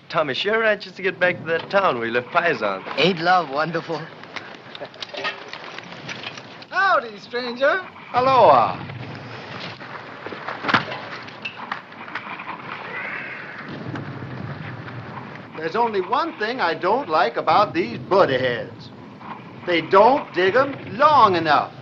Tommy sure anxious to get back to that town where he left Paisan. Ain't love wonderful? Howdy, stranger. Aloha. There's only one thing I don't like about these buddy heads. They don't dig 'em long enough.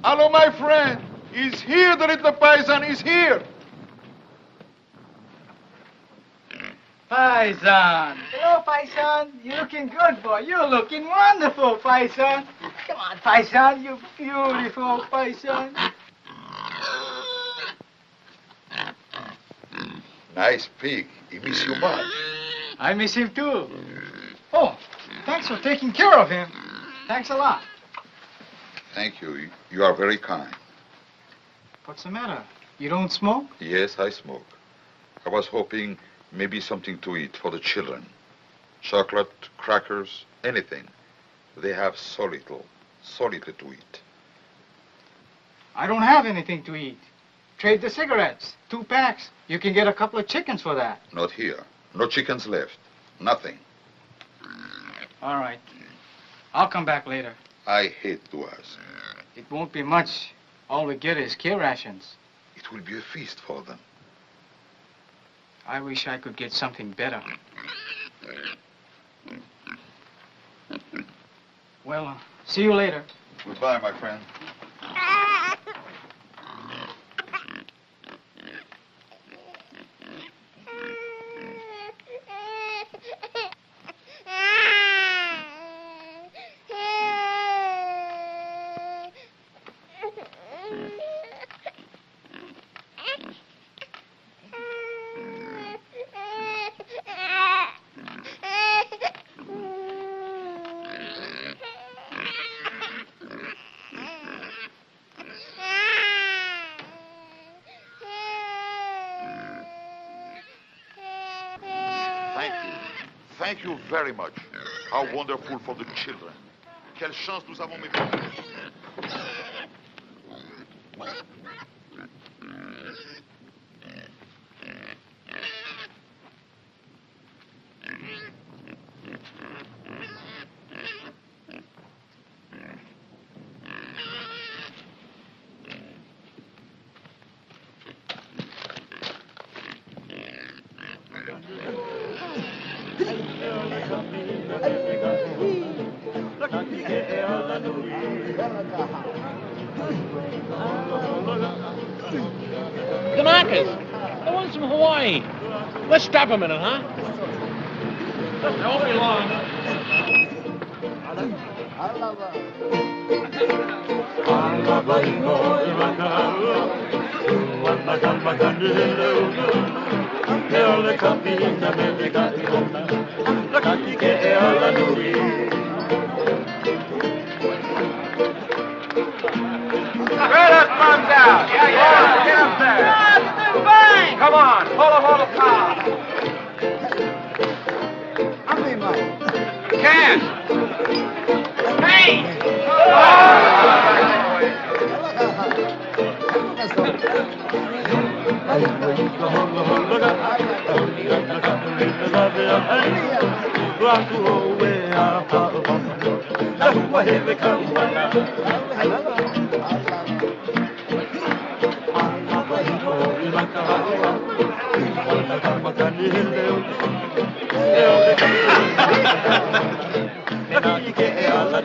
Hello, my friend. He's here, the little paisan. He's here. Paisan. Hello, Paisan. You're looking good, boy. You're looking wonderful, Paisan. Come on, Paisan. You beautiful, Paisan. Nice pig. He miss you much. I miss him, too. Oh, thanks for taking care of him. Thanks a lot. Thank you. You are very kind. What's the matter? You don't smoke? Yes, I smoke. I was hoping maybe something to eat for the children. Chocolate, crackers, anything. They have so little to eat. I don't have anything to eat. Trade the cigarettes. 2 packs. You can get a couple of chickens for that. Not here. No chickens left. Nothing. All right. I'll come back later. I hate to ask. It won't be much. All we get is kill rations. It will be a feast for them. I wish I could get something better. Well, see you later. Goodbye, my friend. Thank you very much. How wonderful for the children. Quelle chance nous avons, mes frères. Kanakas, the ones from Hawaii. Let's stop a minute, huh? They won't be long. Spread those bums out. Yeah. Get up there. Bang! Come on. Hold the car. How many money? Cash. Hey!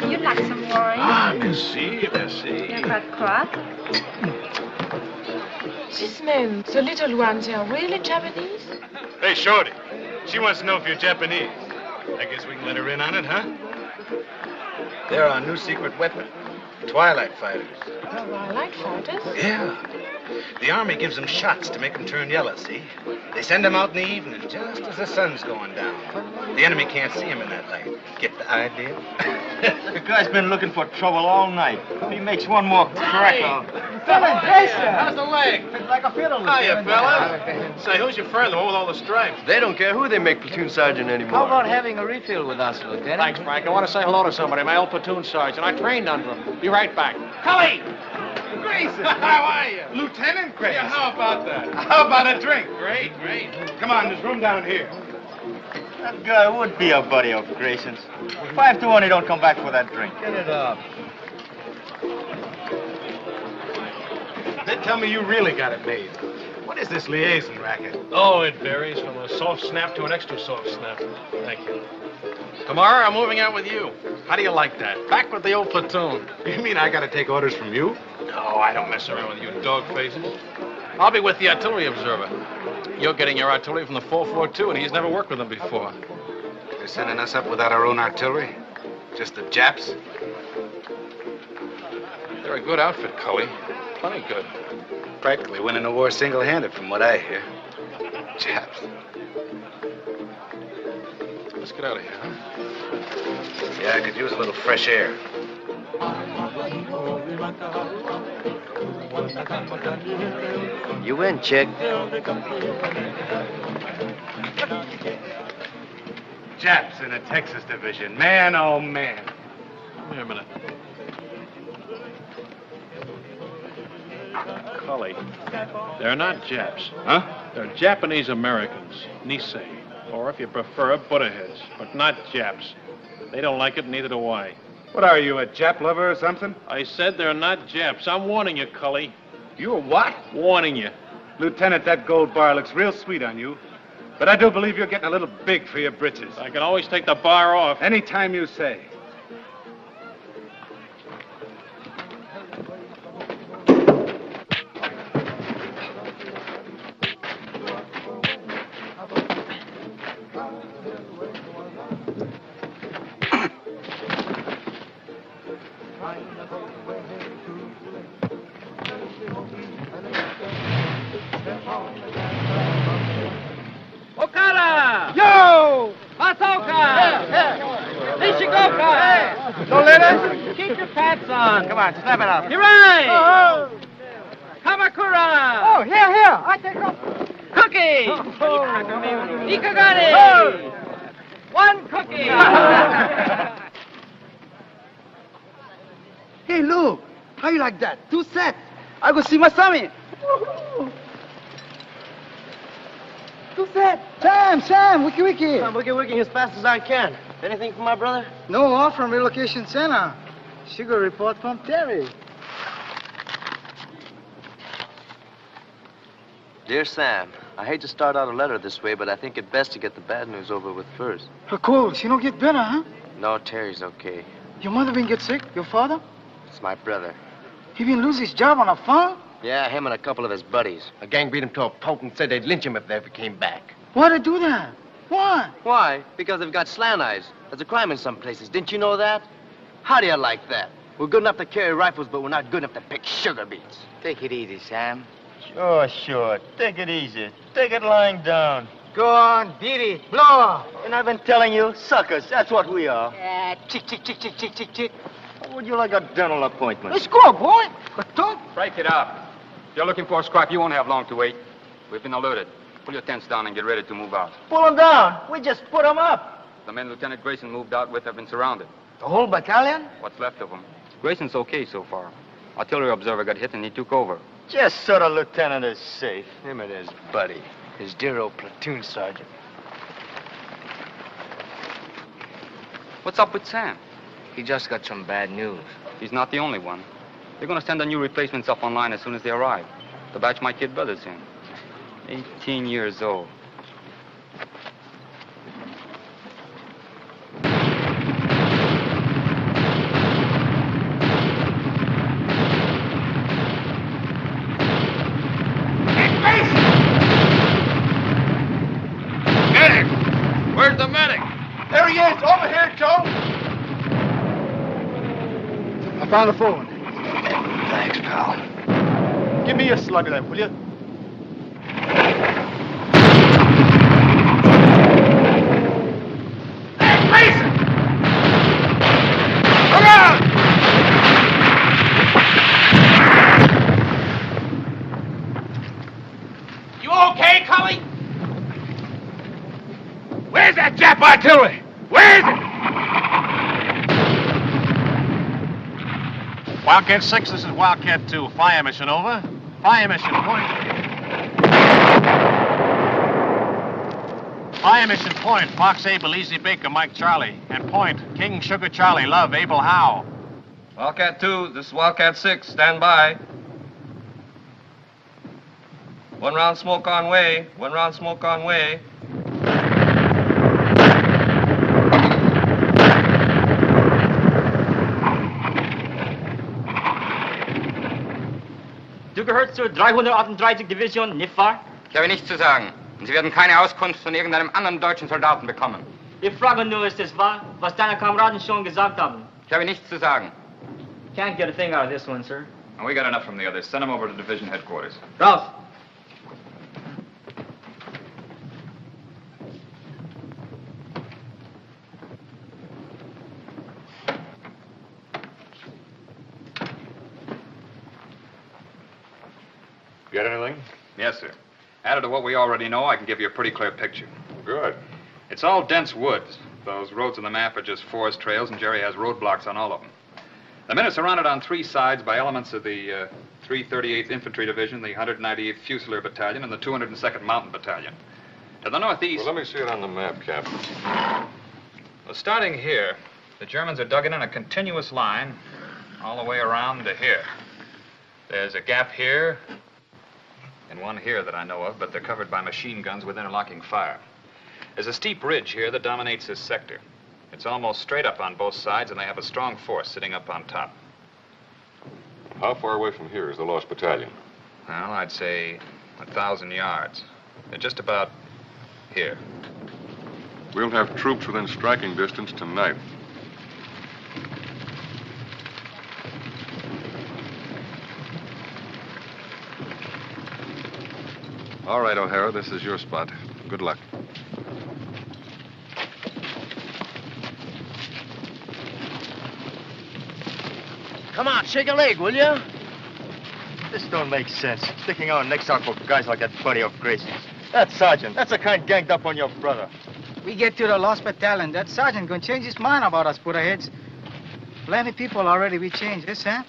You'd like some wine? Ah, merci. You've got crop? These men, the little ones, are really Japanese? Hey, Shorty. She wants to know if you're Japanese. I guess we can let her in on it, huh? They're our new secret weapon. Twilight fighters. Twilight fighters? Yeah. The Army gives them shots to make them turn yellow, see? They send them out in the evening, just as the sun's going down. The enemy can't see them in that light. Get the idea? The guy's been looking for trouble all night. If he makes one more crack, Lieutenant Grayson! How's the leg? It's like a fiddle. Hiya, fella. Say, who's your friend, the one with all the stripes? They don't care who they make platoon sergeant anymore. How about having a refill with us, Lieutenant? Thanks, Frank. I want to say hello to somebody, my old platoon sergeant. I trained under him. Be right back. Cully! Grayson! How are you? Lieutenant Grayson. Yeah, how about that? How about a drink? Great. Come on, there's room down here. That guy would be a buddy of Grayson's. 5 to 1, he don't come back for that drink. Get it up. They tell me you really got it made. What is this liaison racket? Oh, it varies from a soft snap to an extra soft snap. Thank you. Tomorrow, I'm moving out with you. How do you like that? Back with the old platoon. You mean I gotta take orders from you? No, I don't mess around with you dog faces. I'll be with the artillery observer. You're getting your artillery from the 442, and he's never worked with them before. They're sending us up without our own artillery? Just the Japs? They're a good outfit, Cully. Plenty good. Practically winning the war single-handed, from what I hear. Japs. Let's get out of here, huh? Yeah, I could use a little fresh air. You win, chick. Japs in the Texas division. Man, oh, man. Come here a minute. Cully, they're not Japs. Huh? They're Japanese Americans, Nisei. Or if you prefer, Buddha heads. But not Japs. They don't like it, neither do I. What are you, a Jap lover or something? I said they're not Japs. I'm warning you, Cully. You're what? Warning you. Lieutenant, that gold bar looks real sweet on you. But I do believe you're getting a little big for your britches. I can always take the bar off. Anytime you say. Okada! Yo! Masoka! Nishikoka! No letter? Keep your pants on. Come on, snap it up. Hirai! Oh, Kamakura! oh, here. I take off. Cookie! Ikagari! Oh. One cookie! Hey, Lou, how you like that? 2 sets. I go see my Sammy. 2 sets. Sam, wiki. I'm wiki as fast as I can. Anything for my brother? No off from relocation center. She got a report from Terry. Dear Sam, I hate to start out a letter this way, but I think it best to get the bad news over with first. Her cold, she don't get better, huh? No, Terry's okay. Your mother been get sick? Your father? It's my brother. He been lose his job on a farm? Yeah, him and a couple of his buddies. A gang beat him to a pulp and said they'd lynch him if they ever came back. Why'd they do that? Why? Why? Because they've got slant eyes. There's a crime in some places. Didn't you know that? How do you like that? We're good enough to carry rifles, but we're not good enough to pick sugar beets. Take it easy, Sam. Sure. Take it easy. Take it lying down. Go on, beat it. Blow. And I've been telling you, suckers, that's what we are. Yeah, chick. How would you like a dental appointment? Let's go, boy. But don't. Break it up. If you're looking for a scrap, you won't have long to wait. We've been alerted. Pull your tents down and get ready to move out. Pull them down. We just put them up. The men Lieutenant Grayson moved out with have been surrounded. The whole battalion? What's left of them. Grayson's okay so far. Artillery observer got hit and he took over. Just so the lieutenant is safe. Him and his buddy, his dear old platoon sergeant. What's up with Sam? He just got some bad news. He's not the only one. They're going to send the new replacements up online as soon as they arrive. The batch my kid brother's in. 18 years old. Medic! Where's the medic? There he is. Over here, Joe. I found the phone. Thanks, pal. Give me a slug of that, will you? Hey, Mason! Look out! You okay, Cully? Where's that Jap artillery? Where is it? Wildcat 6, this is Wildcat 2. Fire mission over. Fire mission, point. Fire mission, point. Fox Abel, Easy Baker, Mike Charlie. And point, King Sugar Charlie, Love, Abel Howe. Wildcat 2, this is Wildcat 6. Stand by. 1 round smoke on way. 1 round smoke on way. gehört zur 338. Division, nicht wahr? Ich habe nichts zu sagen. Und Sie werden keine Auskunft von irgendeinem anderen deutschen Soldaten bekommen. Ich frage nur, ist es wahr, was deine Kameraden schon gesagt haben? Ich habe nichts zu sagen. Can't get a thing out of this one, sir. We got enough from the others. Send them over to division headquarters. Ralph. Get anything? Yes, sir. Added to what we already know, I can give you a pretty clear picture. Good. It's all dense woods. Those roads on the map are just forest trails, and Jerry has roadblocks on all of them. The men are surrounded on three sides by elements of the 338th Infantry Division, the 198th Fusilier Battalion, and the 202nd Mountain Battalion. To the northeast... Well, let me see it on the map, Captain. Well, starting here, the Germans are dug in a continuous line all the way around to here. There's a gap here and one here that I know of, but they're covered by machine guns with interlocking fire. There's a steep ridge here that dominates this sector. It's almost straight up on both sides, and they have a strong force sitting up on top. How far away from here is the lost battalion? Well, I'd say 1,000 yards. They're just about here. We'll have troops within striking distance tonight. All right, O'Hara, this is your spot. Good luck. Come on, shake a leg, will you? This don't make sense. Sticking our necks out for guys like that funny of Gracie's. That sergeant, that's the kind ganged up on your brother. We get to the lost battalion. That sergeant gonna change his mind about us Buddha-heads. Plenty people already we changed this, huh?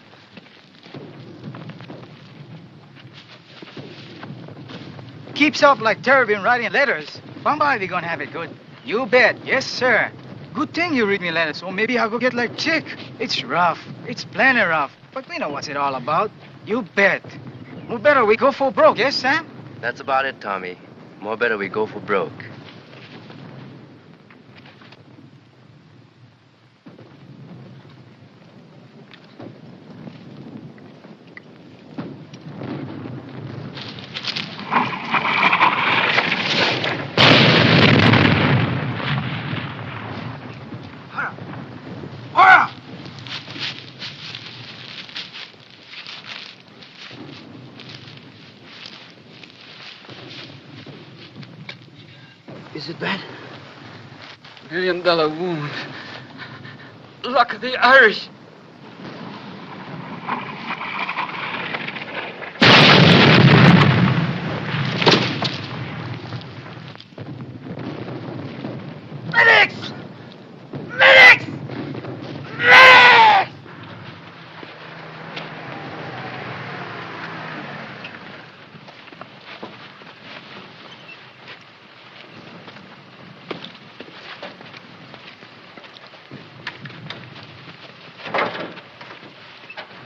Keeps up like Terry been writing letters. Somebody gonna have it good. You bet. Yes, sir. Good thing you read me letters, or maybe I'll go get like Chick. It's rough. It's plenty rough. But we know what's it all about. You bet. More better we go for broke, yes, Sam? That's about it, Tommy. More better we go for broke. Is it bad? $1 million wound. Luck of the Irish. Medics! Medics! Medics!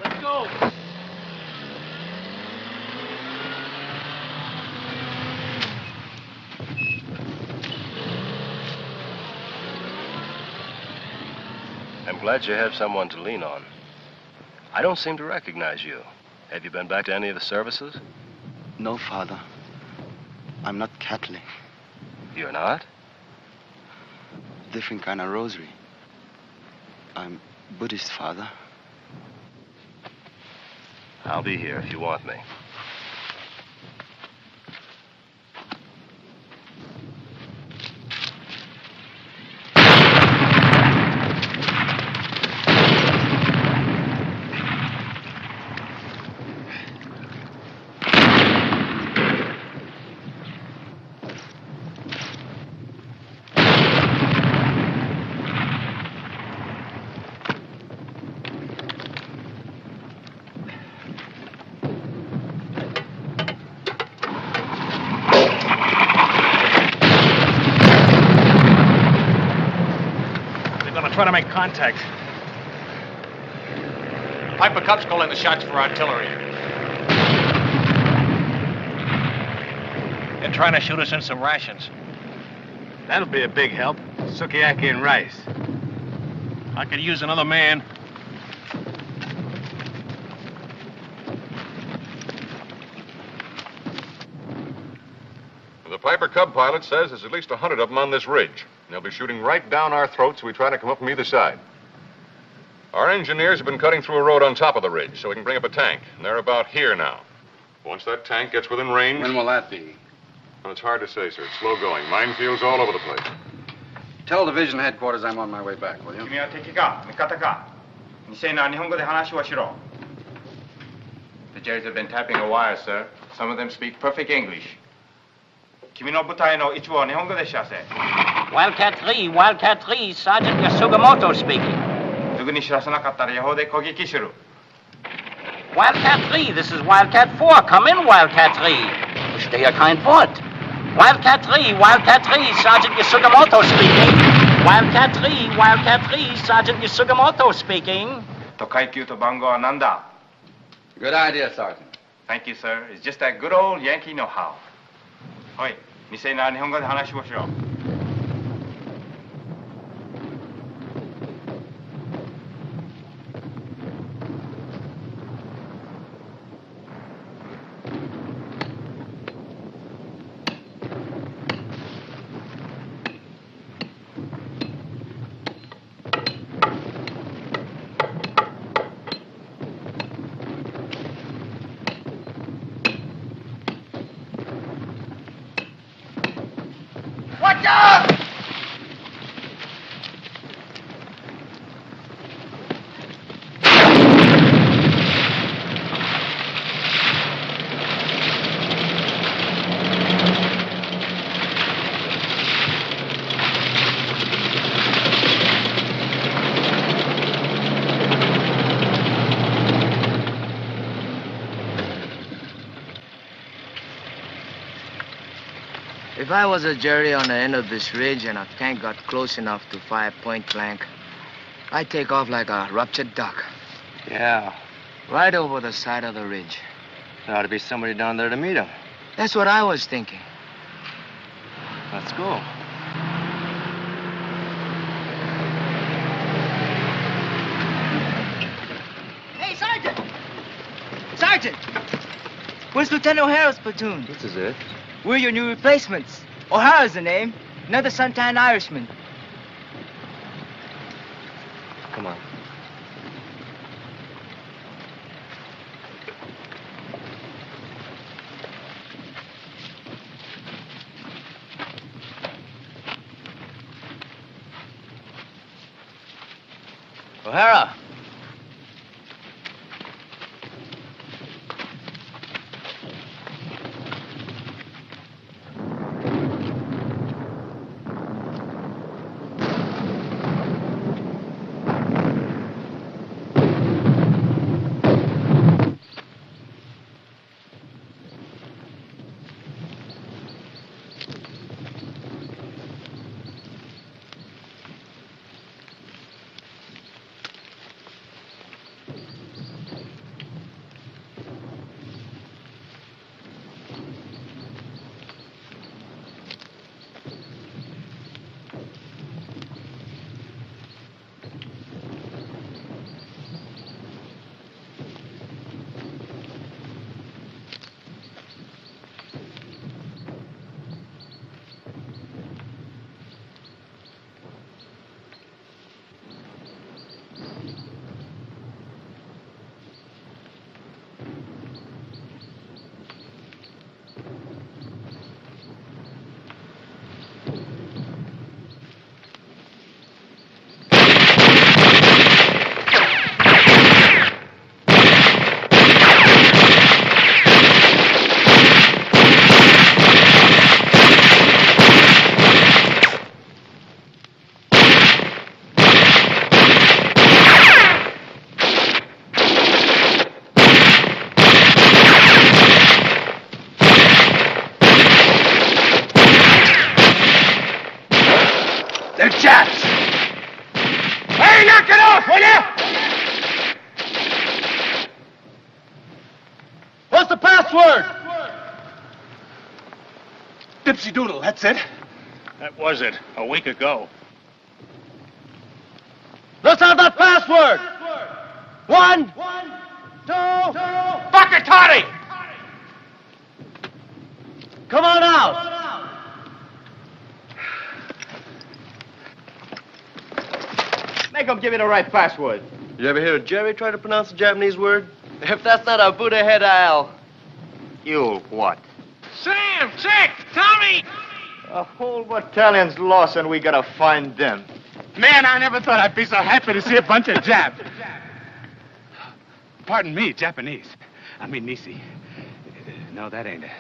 Let's go. I'm glad you have someone to lean on. I don't seem to recognize you. Have you been back to any of the services? No, Father. I'm not Catholic. You're not? Different kind of rosary. I'm Buddhist, Father. I'll be here if you want me. Try to make contact. Piper Cup's calling the shots for artillery. They're trying to shoot us in some rations. That'll be a big help. Sukiyaki and rice. I could use another man. Cub pilot says there's at least 100 of them on this ridge. And they'll be shooting right down our throats as we try to come up from either side. Our engineers have been cutting through a road on top of the ridge so we can bring up a tank. And they're about here now. Once that tank gets within range... When will that be? Well, it's hard to say, sir. It's slow going. Minefields all over the place. Tell division headquarters I'm on my way back, will you? 君は敵か味方か未成年は日本語で話をしろ The Jerrys have been tapping a wire, sir. Some of them speak perfect English. 君の部隊の一部は日本語で知らせ Wildcat 3, Wildcat 3, Sergeant Yasugamoto speaking. すぐに知らせなかったら予報で攻撃する Wildcat 3, this is Wildcat 4. Come in, Wildcat 3. Stehe kein Wort. Wildcat 3, Wildcat 3, Sergeant Yasugamoto speaking. Wildcat 3, Wildcat 3, Sergeant Yasugamoto speaking. と階級と番号は何だ Good idea, Sergeant. Thank you, sir. It's just that good old Yankee know-how. おい、未成年は日本語で話をしろ Watch out! If I was a Jerry on the end of this ridge and a tank got close enough to fire point blank, I'd take off like a ruptured duck. Yeah, Right over the side of the ridge. there ought to be somebody down there to meet him. That's what I was thinking. Let's go. Hey, Sergeant! Sergeant! Where's Lieutenant O'Hara's platoon? This is it. We're your new replacements. O'Hara's the name. Another suntan Irishman. Come on. O'Hara! They're Japs! Hey, knock it off, will you? What's the password? Dipsy Doodle, that's it. That was it, a week ago. Let's have that password. 1, 2, Bucket Toddy! Come on out. Make him give you the right password. You ever hear Jerry try to pronounce a Japanese word? If that's not a Buddha head, I'll... You what? Sam, check! Tommy! A whole battalion's lost and we gotta find them. Man, I never thought I'd be so happy to see a bunch of Japs. Pardon me, Japanese. I mean, Nisi. No, that ain't it.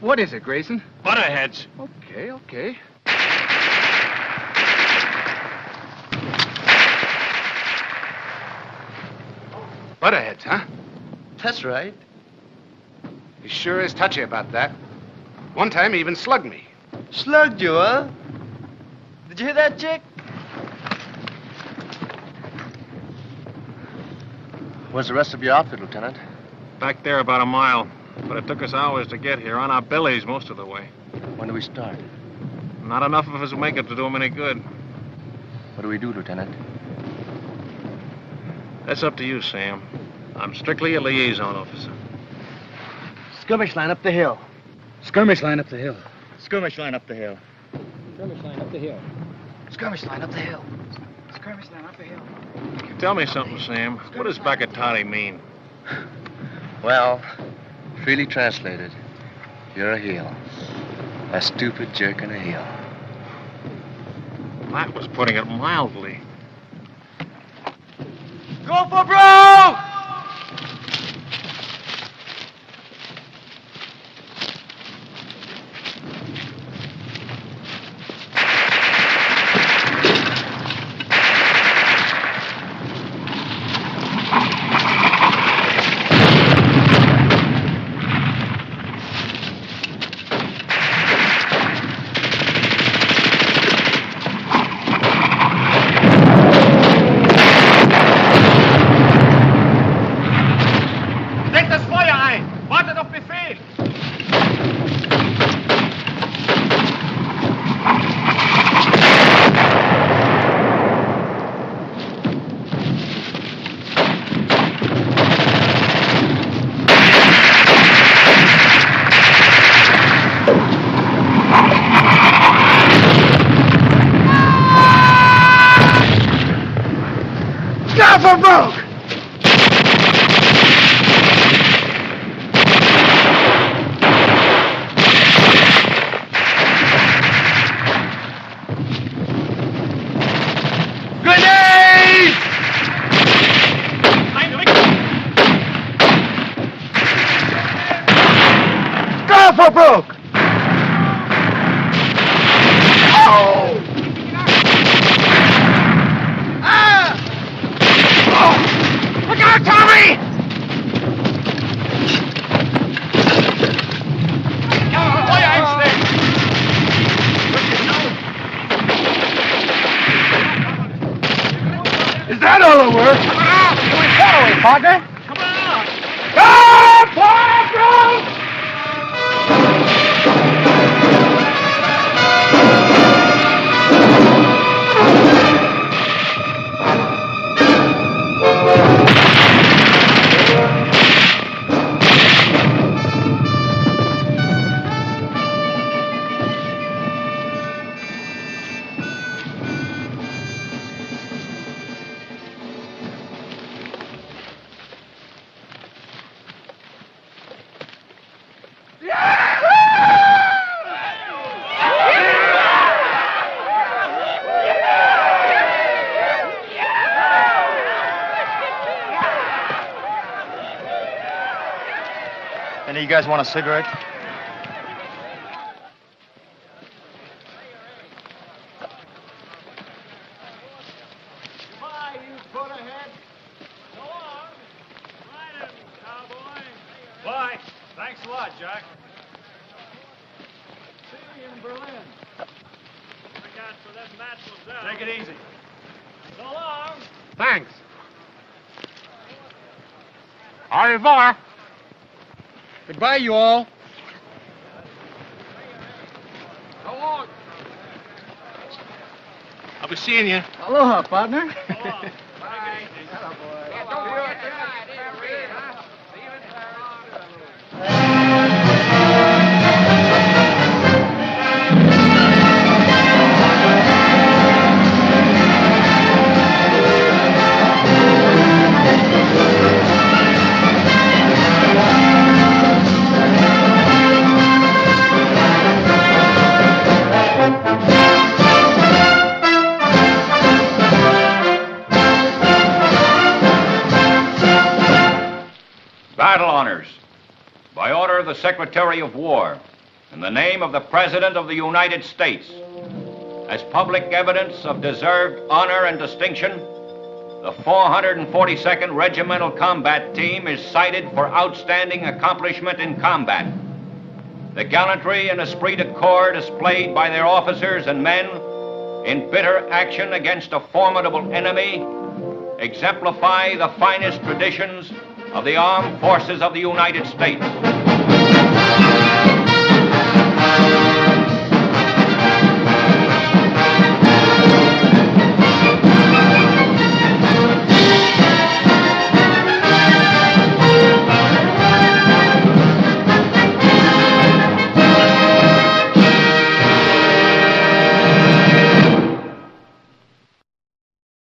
What is it, Grayson? Butterheads. Okay. Butterheads, huh? That's right. He sure is touchy about that. One time he even slugged me. Slugged you, huh? Did you hear that, Chick? Where's the rest of your outfit, Lieutenant? Back there about a mile. But it took us hours to get here, on our bellies most of the way. When do we start? Not enough of us will make it to do them any good. What do we do, Lieutenant? That's up to you, Sam. I'm strictly a liaison officer. Skirmish line up the hill. Skirmish line up the hill. Skirmish line up the hill. Skirmish line up the hill. Skirmish line up the hill. Skirmish line up the hill. Tell me something, Sam. What does Bakatati mean? Well, freely translated, you're a heel. A stupid jerk and a heel. That was putting it mildly. Go for broke! for broke! Grenades! Go for broke! Oh! Ah! Oh! Look out, Tommy! Is that all it works? Come on! Here we go, partner! Come on! Go, Parker! Any of you guys want a cigarette? Goodbye, you put-ahead. So long. Right in, cowboy. Bye. Thanks a lot, Jack. See you in Berlin. Forgot for them matches out. Take it easy. So long. Thanks. Au revoir. Goodbye, you all. So long. I'll be seeing you. Aloha, partner. the Secretary of War, in the name of the President of the United States, as public evidence of deserved honor and distinction, the 442nd Regimental Combat Team is cited for outstanding accomplishment in combat. The gallantry and esprit de corps displayed by their officers and men in bitter action against a formidable enemy exemplify the finest traditions of the armed forces of the United States.